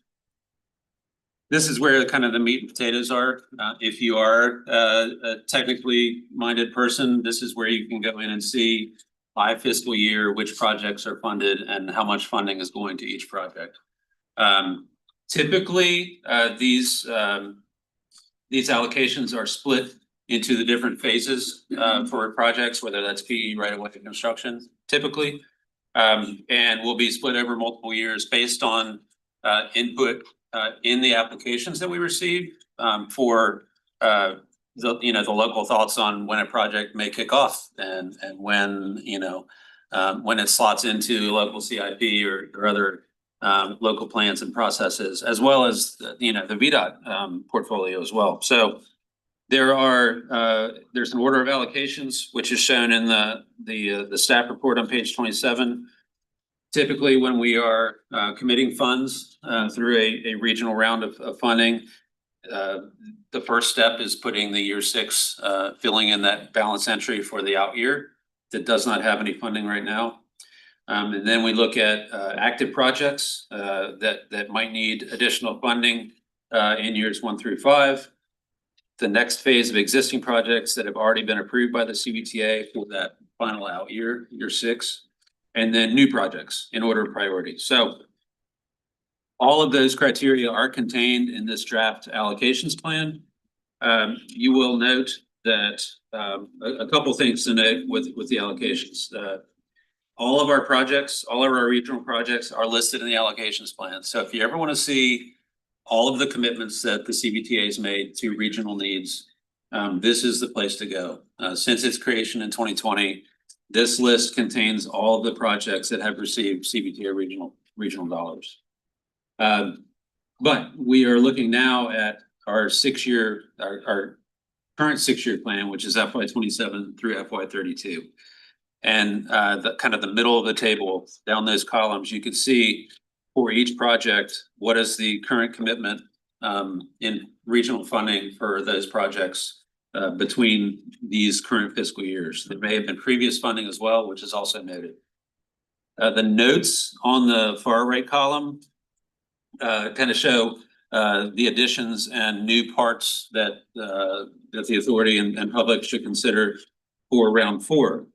This is where kind of the meat and potatoes are. If you are a technically minded person, this is where you can go in and see by fiscal year which projects are funded and how much funding is going to each project. Typically, these allocations are split into the different phases for projects, whether that's PE, right-of-way construction, typically, and will be split over multiple years based on input in the applications that we receive for the local thoughts on when a project may kick off and when when it slots into local CIP or other local plans and processes, as well as the VDOT portfolio as well. So there's an order of allocations which is shown in the staff report on page 27. Typically, when we are committing funds through a regional round of funding, the first step is putting the year six, filling in that balance entry for the out year that does not have any funding right now. And then we look at active projects that might need additional funding in years 1 through 5. The next phase of existing projects that have already been approved by the CVTA for that final out year, year 6, and then new projects in order of priority. So all of those criteria are contained in this draft allocations plan. You will note that a couple things to note with the allocations. All of our projects, all of our regional projects are listed in the allocations plan. So if you ever want to see all of the commitments that the CVTA has made to regional needs, this is the place to go. Since its creation in 2020, this list contains all of the projects that have received CVTA regional dollars. But we are looking now at our our current 6-year plan, which is FY 27 through FY 32. And the kind of the middle of the table, down those columns, you can see for each project, what is the current commitment in regional funding for those projects between these current fiscal years. There may have been previous funding as well, which is also noted. The notes on the far right column kind of show the additions and new parts that the authority and public should consider for round 4.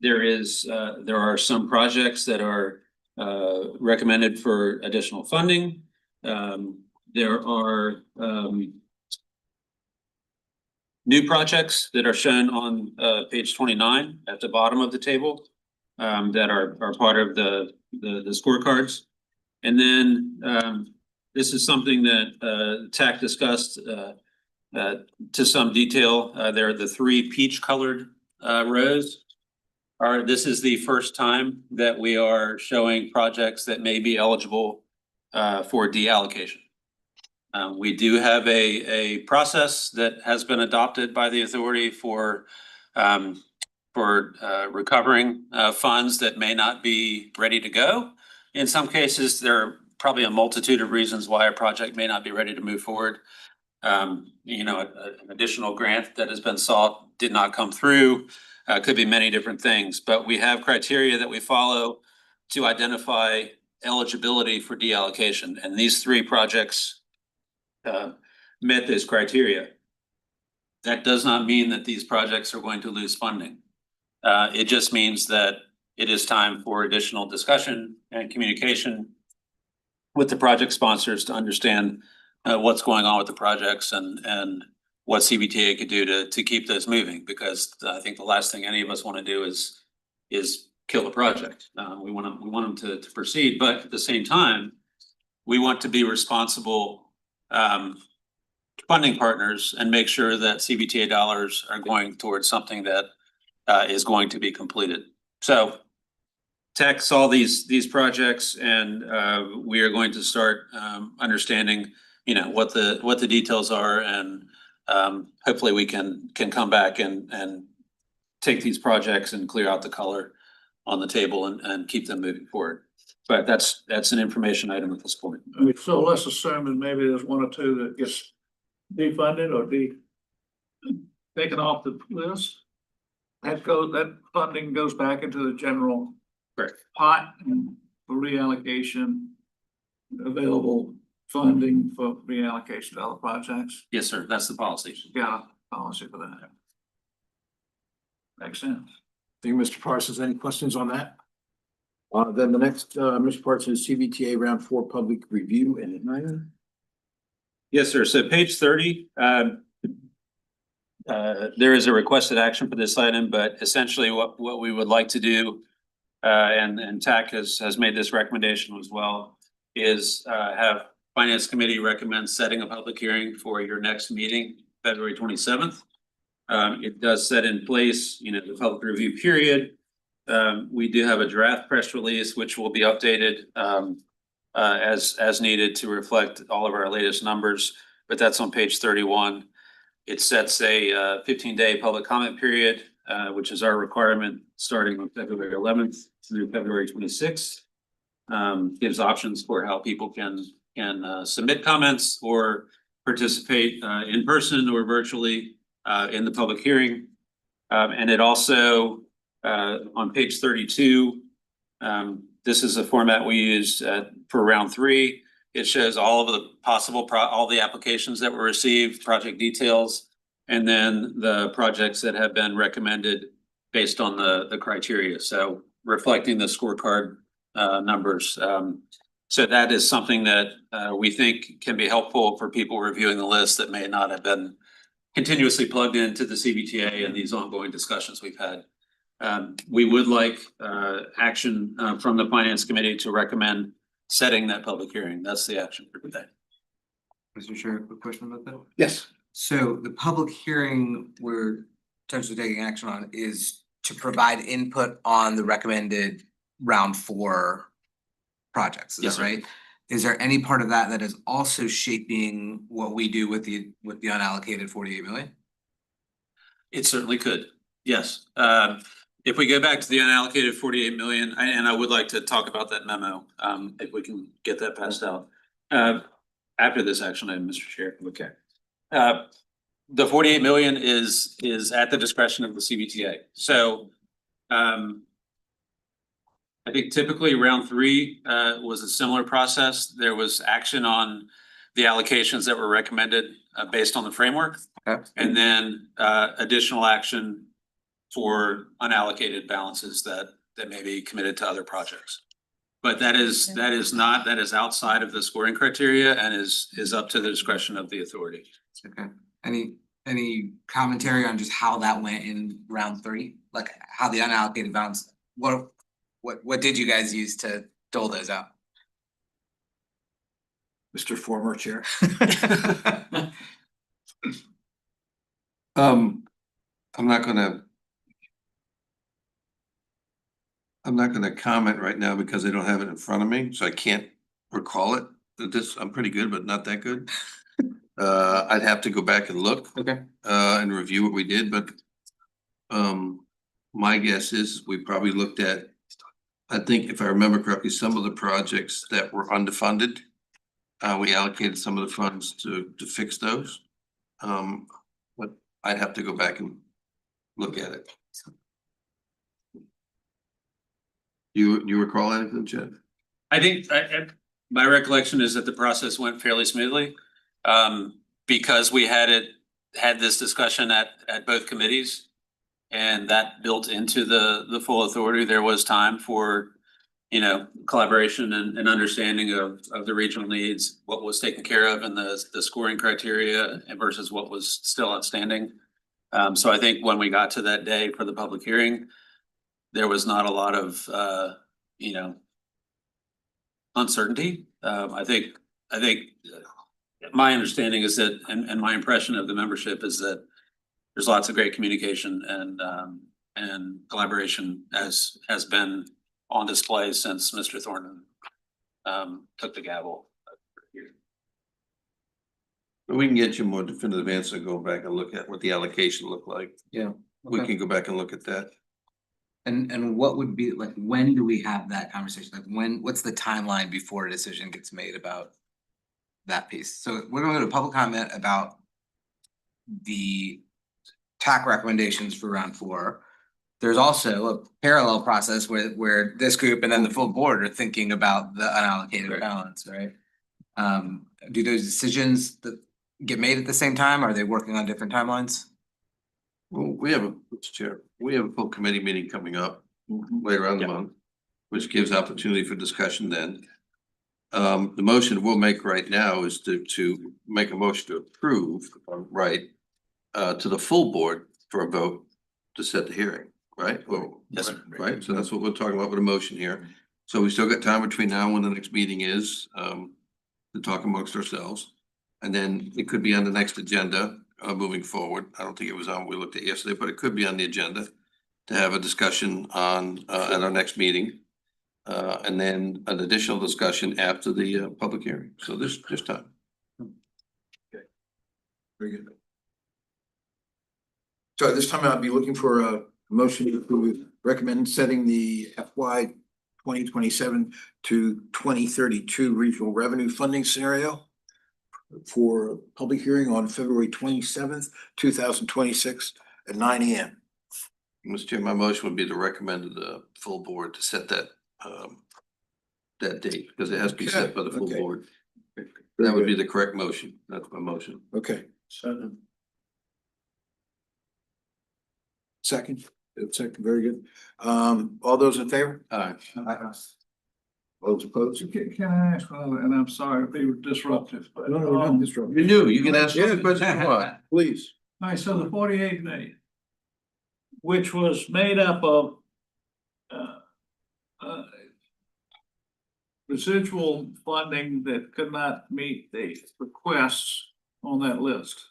There are some projects that are recommended for additional funding. There are new projects that are shown on page 29 at the bottom of the table that are part of the scorecards. And then this is something that TAC discussed to some detail. There are the 3 peach colored rows. This is the first time that we are showing projects that may be eligible for deallocation. We do have a process that has been adopted by the authority for recovering funds that may not be ready to go. In some cases, there are probably a multitude of reasons why a project may not be ready to move forward. An additional grant that has been sought did not come through. Could be many different things, but we have criteria that we follow to identify eligibility for deallocation. And these 3 projects met this criteria. That does not mean that these projects are going to lose funding. It just means that it is time for additional discussion and communication with the project sponsors to understand what's going on with the projects and what CVTA could do to keep those moving, because I think the last thing any of us want to do is kill the project. We want them to proceed, but at the same time, we want to be responsible funding partners and make sure that CVTA dollars are going towards something that is going to be completed. So TAC saw these projects, and we are going to start understanding, what the details are, and hopefully we can come back and take these projects and clear out the color on the table and keep them moving forward. But that's an information item at this point. So let's assume that maybe there's 1 or 2 that gets defunded or taken off the list. That funding goes back into the general pot and for reallocation, available funding for reallocation to other projects. Yes, sir. That's the policy. Yeah, policy for that. Makes sense. Thank you, Mr. Parsons. Any questions on that? Then the next, Mr. Parsons, is CVTA round 4 public review and admin. Yes, sir. So page 30, there is a requested action for this item, but essentially what we would like to do, and TAC has made this recommendation as well, is have Finance Committee recommend setting a public hearing for your next meeting, February 27th. It does set in place, the public review period. We do have a draft press release, which will be updated as needed to reflect all of our latest numbers, but that's on page 31. It sets a 15-day public comment period, which is our requirement starting on February 11th through February 26th. Gives options for how people can submit comments or participate in person or virtually in the public hearing. And it also on page 32, this is a format we used for round 3. It shows all of the possible all the applications that were received, project details, and then the projects that have been recommended based on the criteria. So reflecting the scorecard numbers. So that is something that we think can be helpful for people reviewing the list that may not have been continuously plugged into the CVTA and these ongoing discussions we've had. We would like action from the Finance Committee to recommend setting that public hearing. That's the action for today. Mr. Chair, quick question about that. Yes. So the public hearing we're potentially taking action on is to provide input on the recommended round 4 projects, is Yes, that sir. right? Is there any part of that that is also shaping what we do with the unallocated 48 million? It certainly could, yes. If we go back to the unallocated 48 million, and I would like to talk about that memo, if we can get that passed out. After this action item, Mr. Chair. Okay. The 48 million is at the discretion of the CVTA. So I think typically round 3 was a similar process. There was action on the allocations that were recommended based on the framework. Okay. And then additional action for unallocated balances that may be committed to other projects. But that is outside of the scoring criteria and is up to the discretion of the authority. Okay. Any commentary on just how that went in round 3? Like how the unallocated balance, what did you guys use to dole those out? Mr. Former Chair. I'm not gonna comment right now because I don't have it in front of me, so I can't recall it. I'm pretty good, but not that good. I'd have to go back and look. Okay. And review what we did, but my guess is we probably looked at, I think if I remember correctly, some of the projects that were underfunded. We allocated some of the funds to fix those. But I'd have to go back and look at it. You recall anything, Chad? I think my recollection is that the process went fairly smoothly. Because we had this discussion at both committees. And that built into the full authority. There was time for, collaboration and understanding of the regional needs, what was taken care of and the scoring criteria versus what was still outstanding. So I think when we got to that day for the public hearing, there was not a lot of, uncertainty. I think my understanding is that, and my impression of the membership is that there's lots of great communication and collaboration has been on display since Mr. Thornton took the gavel. We can get you a more definitive answer, go back and look at what the allocation looked like. Yeah. We Okay. can go back and look at that. And what would be like, when do we have that conversation? Like what's the timeline before a decision gets made about that piece? So we're going to go to public comment about the TAC recommendations for round 4. There's also a parallel process where this group and then the full board are thinking about the unallocated balance, right? Do those decisions that get made at the same time? Are they working on different timelines? Well, Mr. Chair, we have a full committee meeting coming up later on the month, which gives opportunity for discussion then. The motion we'll make right now is to make a motion to approve, to the full board for a vote to set the hearing, right? Well, Yes, sir. right, so that's what we're talking about with a motion here. So we still got time between now and when the next meeting is, to talk amongst ourselves. And then it could be on the next agenda, moving forward. I don't think it was on what we looked at yesterday, but it could be on the agenda to have a discussion on, at our next meeting. And then an additional discussion after the, public hearing. So there's time. Very good. So at this time, I'd be looking for a motion to recommend setting the FY 2027 to 2032 regional revenue funding scenario. for public hearing on February 27th, 2026 at 9 AM. Mr. Chair, my motion would be to recommend to the full board to set that date, because it has to be set by the full Okay. board. Very That would be good. the correct motion. That's my motion. Okay. Second, very good. All those in favor? Aye. Those opposed? Can I ask another, and I'm sorry to be disruptive, but. No, you're not disrupting. You do, you can ask Yeah. any question you want. Please. All right, so the 48 million, which was made up of residual funding that could not meet the requests on that list.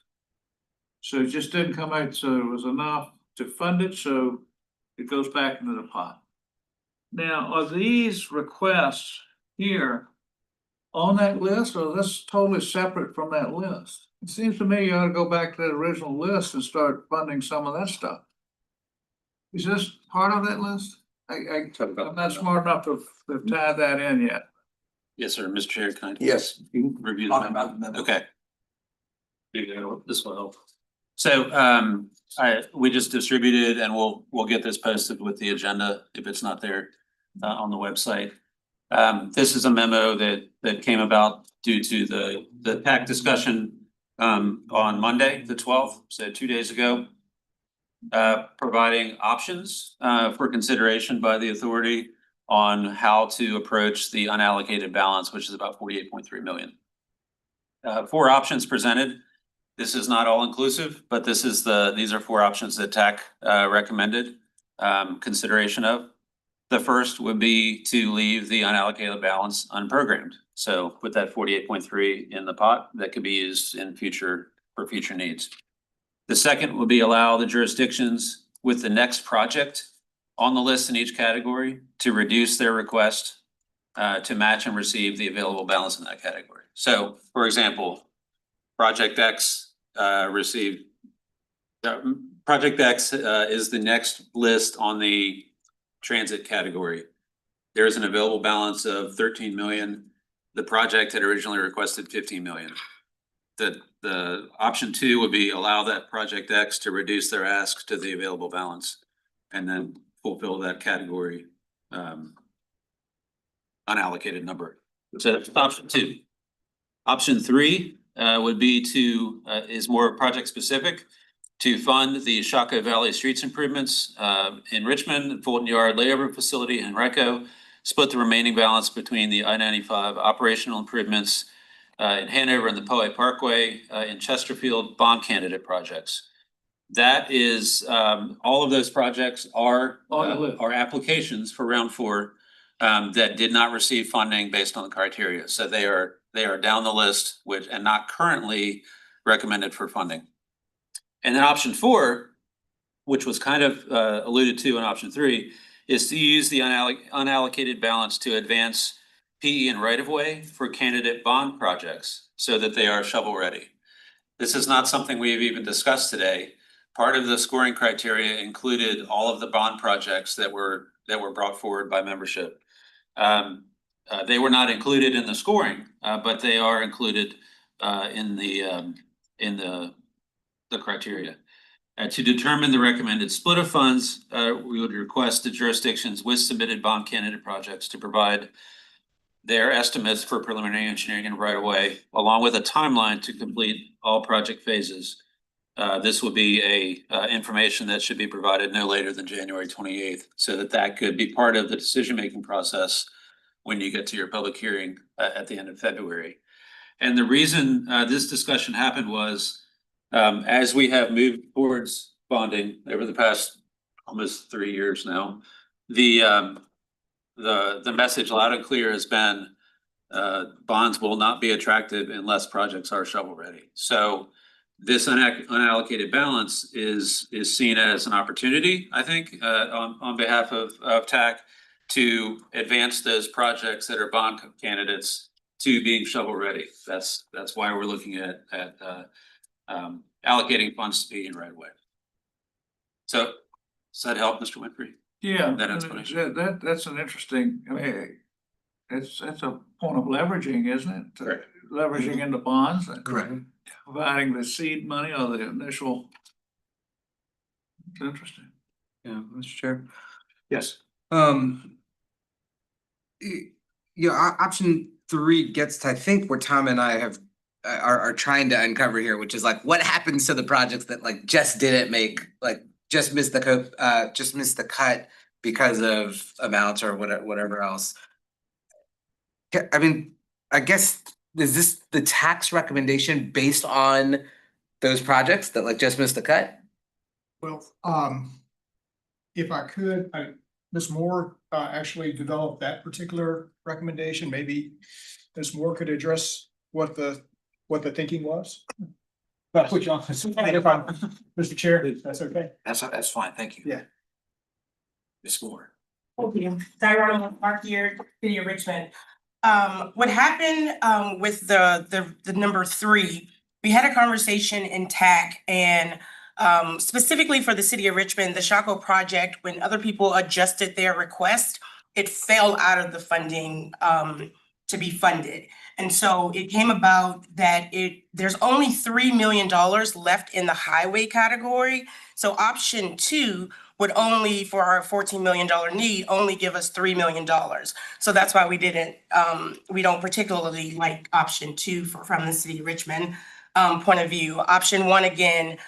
So it just didn't come out, so it was enough to fund it, so it goes back into the pot. Now, are these requests here on that list, or is this totally separate from that list? It seems to me you ought to go back to that original list and start funding some of that stuff. Is this part of that list? I'm not smart enough to tie that in yet. Yes, sir, Mr. Chair, can I? Yes. Review Talk the about memo? the memo. Okay. This will help. So, we just distributed and we'll get this posted with the agenda if it's not there, on the website. This is a memo that came about due to the PAC discussion, on Monday, the 12th, so 2 days ago. Providing options, for consideration by the authority on how to approach the unallocated balance, which is about 48.3 million. 4 options presented. This is not all inclusive, but these are 4 options that TAC recommended consideration of. The first would be to leave the unallocated balance unprogrammed. So put that 48.3 in the pot that could be used for future needs. The second would be allow the jurisdictions with the next project on the list in each category to reduce their request to match and receive the available balance in that category. So, for example, Project X received, Project X is the next list on the transit category. There is an available balance of 13 million. The project had originally requested 15 million. The option 2 would be allow that Project X to reduce their ask to the available balance and then fulfill that category unallocated number. So that's option 2. Option 3 would be is more project specific, to fund the Shaka Valley streets improvements in Richmond, Fulton Yard layover facility in Henrico, split the remaining balance between the I-95 operational improvements in Hanover and the Poway Parkway in Chesterfield bond candidate projects. That is, all of those projects are applications for round 4 that did not receive funding based on the criteria. So they are down the list and not currently recommended for funding. And then option 4, which was kind of alluded to in option 3, is to use the unallocated balance to advance PE and right-of-way for candidate bond projects so that they are shovel ready. This is not something we've even discussed today. Part of the scoring criteria included all of the bond projects that were brought forward by membership. They were not included in the scoring, but they are included in the criteria. To determine the recommended split of funds, we would request the jurisdictions with submitted bond candidate projects to provide their estimates for preliminary engineering and right of way, along with a timeline to complete all project phases. This would be information that should be provided no later than January 28th, so that could be part of the decision-making process when you get to your public hearing at the end of February. And the reason this discussion happened was, as we have moved towards bonding over the past almost 3 years now, the message loud and clear has been bonds will not be attractive unless projects are shovel ready. So this unallocated balance is seen as an opportunity, I think, on behalf of TAC to advance those projects that are bond candidates to being shovel ready. That's why we're looking at allocating funds to PE and right away. So does that help, Mr. Winfrey? Yeah, That explanation. that's an interesting, I mean, that's a point of leveraging, isn't it? Correct. leveraging into bonds. And Correct. providing the seed money or the initial. It's interesting. Yeah, Mr. Chair. Yes. Option 3 gets to, I think, where Tom and I have are trying to uncover here, which is like what happens to the projects that like just didn't make, like just missed the cut because of amounts or whatever else. I mean, I guess, is this the tax recommendation based on those projects that like just missed the cut? Well, if I could, Ms. Moore actually developed that particular recommendation. Maybe Ms. Moore could address what the thinking was. But put you on, Mr. Chair, that's okay. That's fine, thank you. Yeah. Ms. Moore. Thank you. Diana Mark here, City of Richmond. What happened with the number 3, we had a conversation in TAC and specifically for the City of Richmond, the Shaco project, when other people adjusted their request, it fell out of the funding to be funded. And so it came about that there's only $3 million left in the highway category. So option 2 would only, for our $14 million need, only give us $3 million. So that's why we don't particularly like option 2 from the City of Richmond point of view. Option 1, again,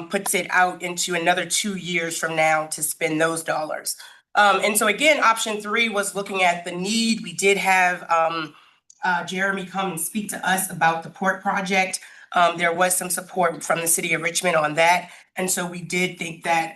puts it out into another 2 years from now to spend those dollars. And so again, option 3 was looking at the need. We did have Jeremy come and speak to us about the port project. There was some support from the City of Richmond on that. And so we did think that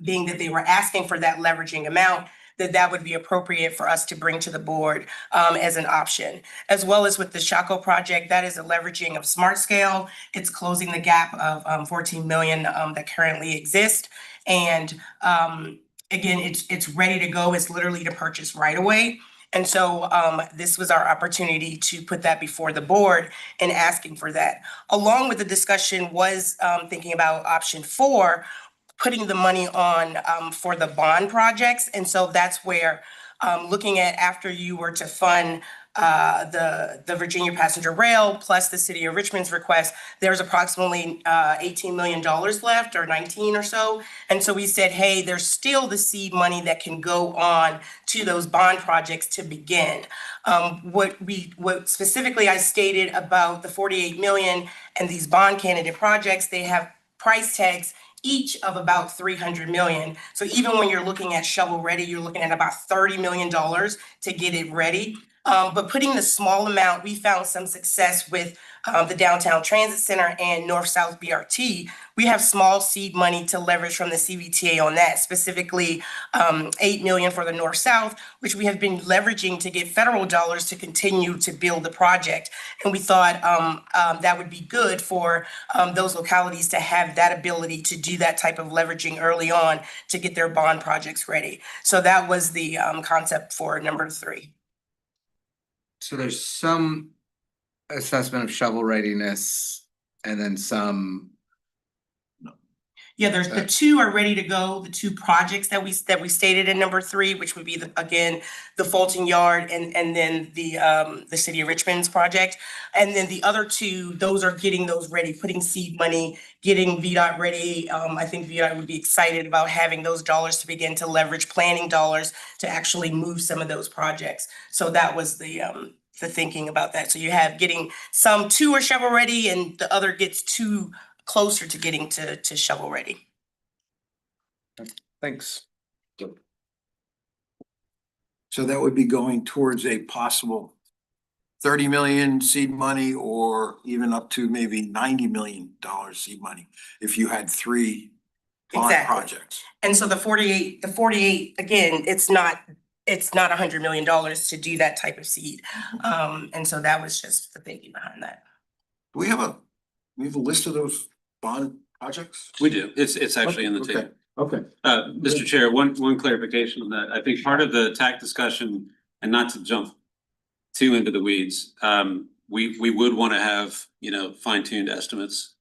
being that they were asking for that leveraging amount, that would be appropriate for us to bring to the board as an option. As well as with the Shaco project, that is a leveraging of Smart Scale. It's closing the gap of 14 million that currently exist. And again, it's ready to go. It's literally to purchase right away. And so this was our opportunity to put that before the board and asking for that. Along with the discussion was thinking about option 4, putting the money on for the bond projects. And so that's where looking at after you were to fund the Virginia Passenger Rail plus the City of Richmond's request, there's approximately $18 million left, or 19 or so. And so we said, hey, there's still the seed money that can go on to those bond projects to begin. What specifically I stated about the 48 million and these bond candidate projects, they have price tags each of about 300 million. So even when you're looking at shovel ready, you're looking at about $30 million to get it ready. But putting the small amount, we found some success with the Downtown Transit Center and North-South BRT. We have small seed money to leverage from the CVTA on that, specifically 8 million for the North-South, which we have been leveraging to get federal dollars to continue to build the project. And we thought that would be good for those localities to have that ability to do that type of leveraging early on to get their bond projects ready. So that was the concept for number 3. So there's some assessment of shovel readiness and then some. Yeah, there's the 2 are ready to go, the 2 projects that we stated in number 3, which would be again the Fulton Yard and then the City of Richmond's project. And then the other 2, those are getting those ready, putting seed money, getting VDOT ready. I think VDOT would be excited about having those dollars to begin to leverage planning dollars to actually move some of those projects. So that was the thinking about that. So you have getting some 2 are shovel ready and the other gets 2 closer to getting to shovel ready. Thanks. So that would be going towards a possible 30 million seed money, or even up to maybe $90 million seed money if you had 3 bond Exactly. projects. And so the 48, again, it's not $100 million to do that type of seed. And so that was just the thinking behind that. Do we have a list of those bond projects? We do. It's actually in the table. Okay. Mr. Chair, one clarification on that. I think part of the TAC discussion, and not to jump too into the weeds, we would want to have, fine-tuned estimates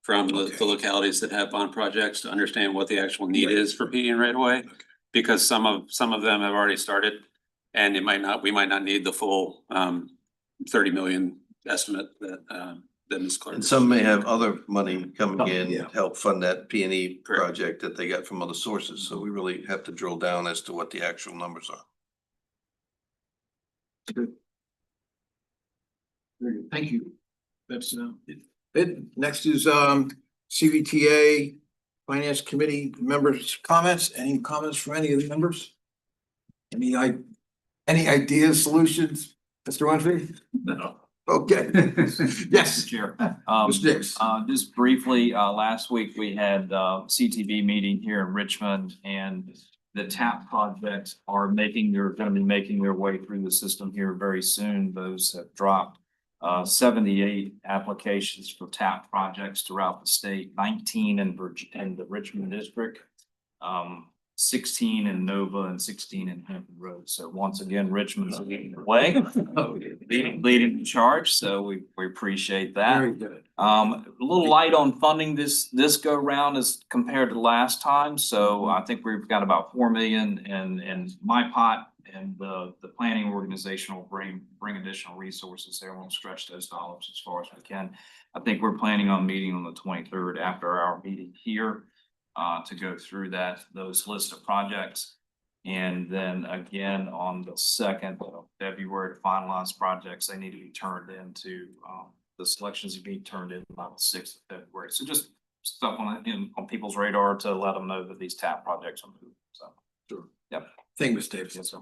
from the localities that have bond projects to understand what the actual need is for PD right away. Okay. Because some of them have already started, and we might not need the full 30 million estimate that Ms. Clark. And some may have other money coming in Yeah. to help fund that P and E Correct. project that they got from other sources. So we really have to drill down as to what the actual numbers are. Very good. Thank you. That's it. Next is CVTA Finance Committee members' comments. Any comments from any of the members? Any ideas, solutions, Mr. Winfrey? No. Okay. Yes, Chair. Mr. Dix. Just briefly, last week we had CTV meeting here in Richmond, and the TAP projects are gonna be making their way through the system here very soon. Those have dropped 78 applications for TAP projects throughout the state, 19 in the Richmond district, 16 in Nova and 16 in Hampton Road. So once again, Richmond's leading the way, leading the charge. So we appreciate that. Very good. A little light on funding this go round as compared to last time. So I think we've got about 4 million in my pot, and the planning organization will bring additional resources there. We'll stretch those dollars as far as we can. I think we're planning on meeting on the 23rd after our meeting here to go through those list of projects. And then again, on the 2nd of February to finalize projects, they need to be turned into, the selections will be turned in by the 6th of February. So just stuff on people's radar to let them know that these TAP projects are moving. So. Sure. Yep. Thank you, Ms. Davis.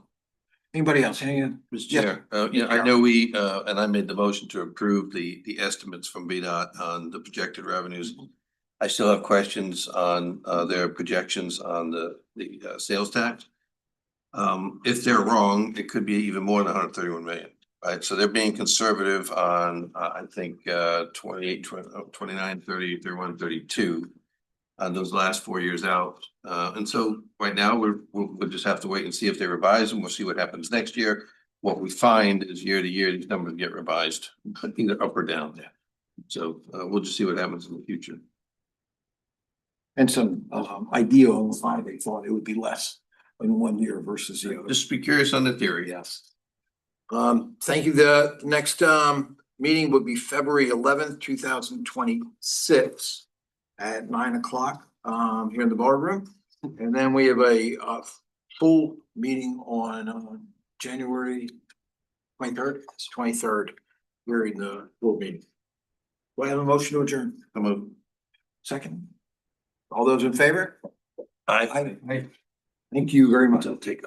Anybody else? Mr. Yeah. Chair, yeah, I know we, and I made the motion to approve the estimates from VDOT on the projected revenues. I still have questions on their projections on the sales tax. If they're wrong, it could be even more than 131 million, right? So they're being conservative on, I think, 28, 29, 30, 31, 32 on those last 4 years out. And so right now we'll just have to wait and see if they revise them. We'll see what happens next year. What we find is year to year, these numbers get revised, either up or down. Yeah. So we'll just see what happens in the future. And some idea on why they thought it would be less in 1 year versus the other. Just be curious on the theory. Yes. Thank you. The next meeting would be February 11th, 2026 at 9 o'clock here in the ballroom. And then we have a full meeting on January 23rd. It's 23rd during the full meeting. Do I have a motion to adjourn? I'm a Second. All those in favor? I Thank you very much. I'll take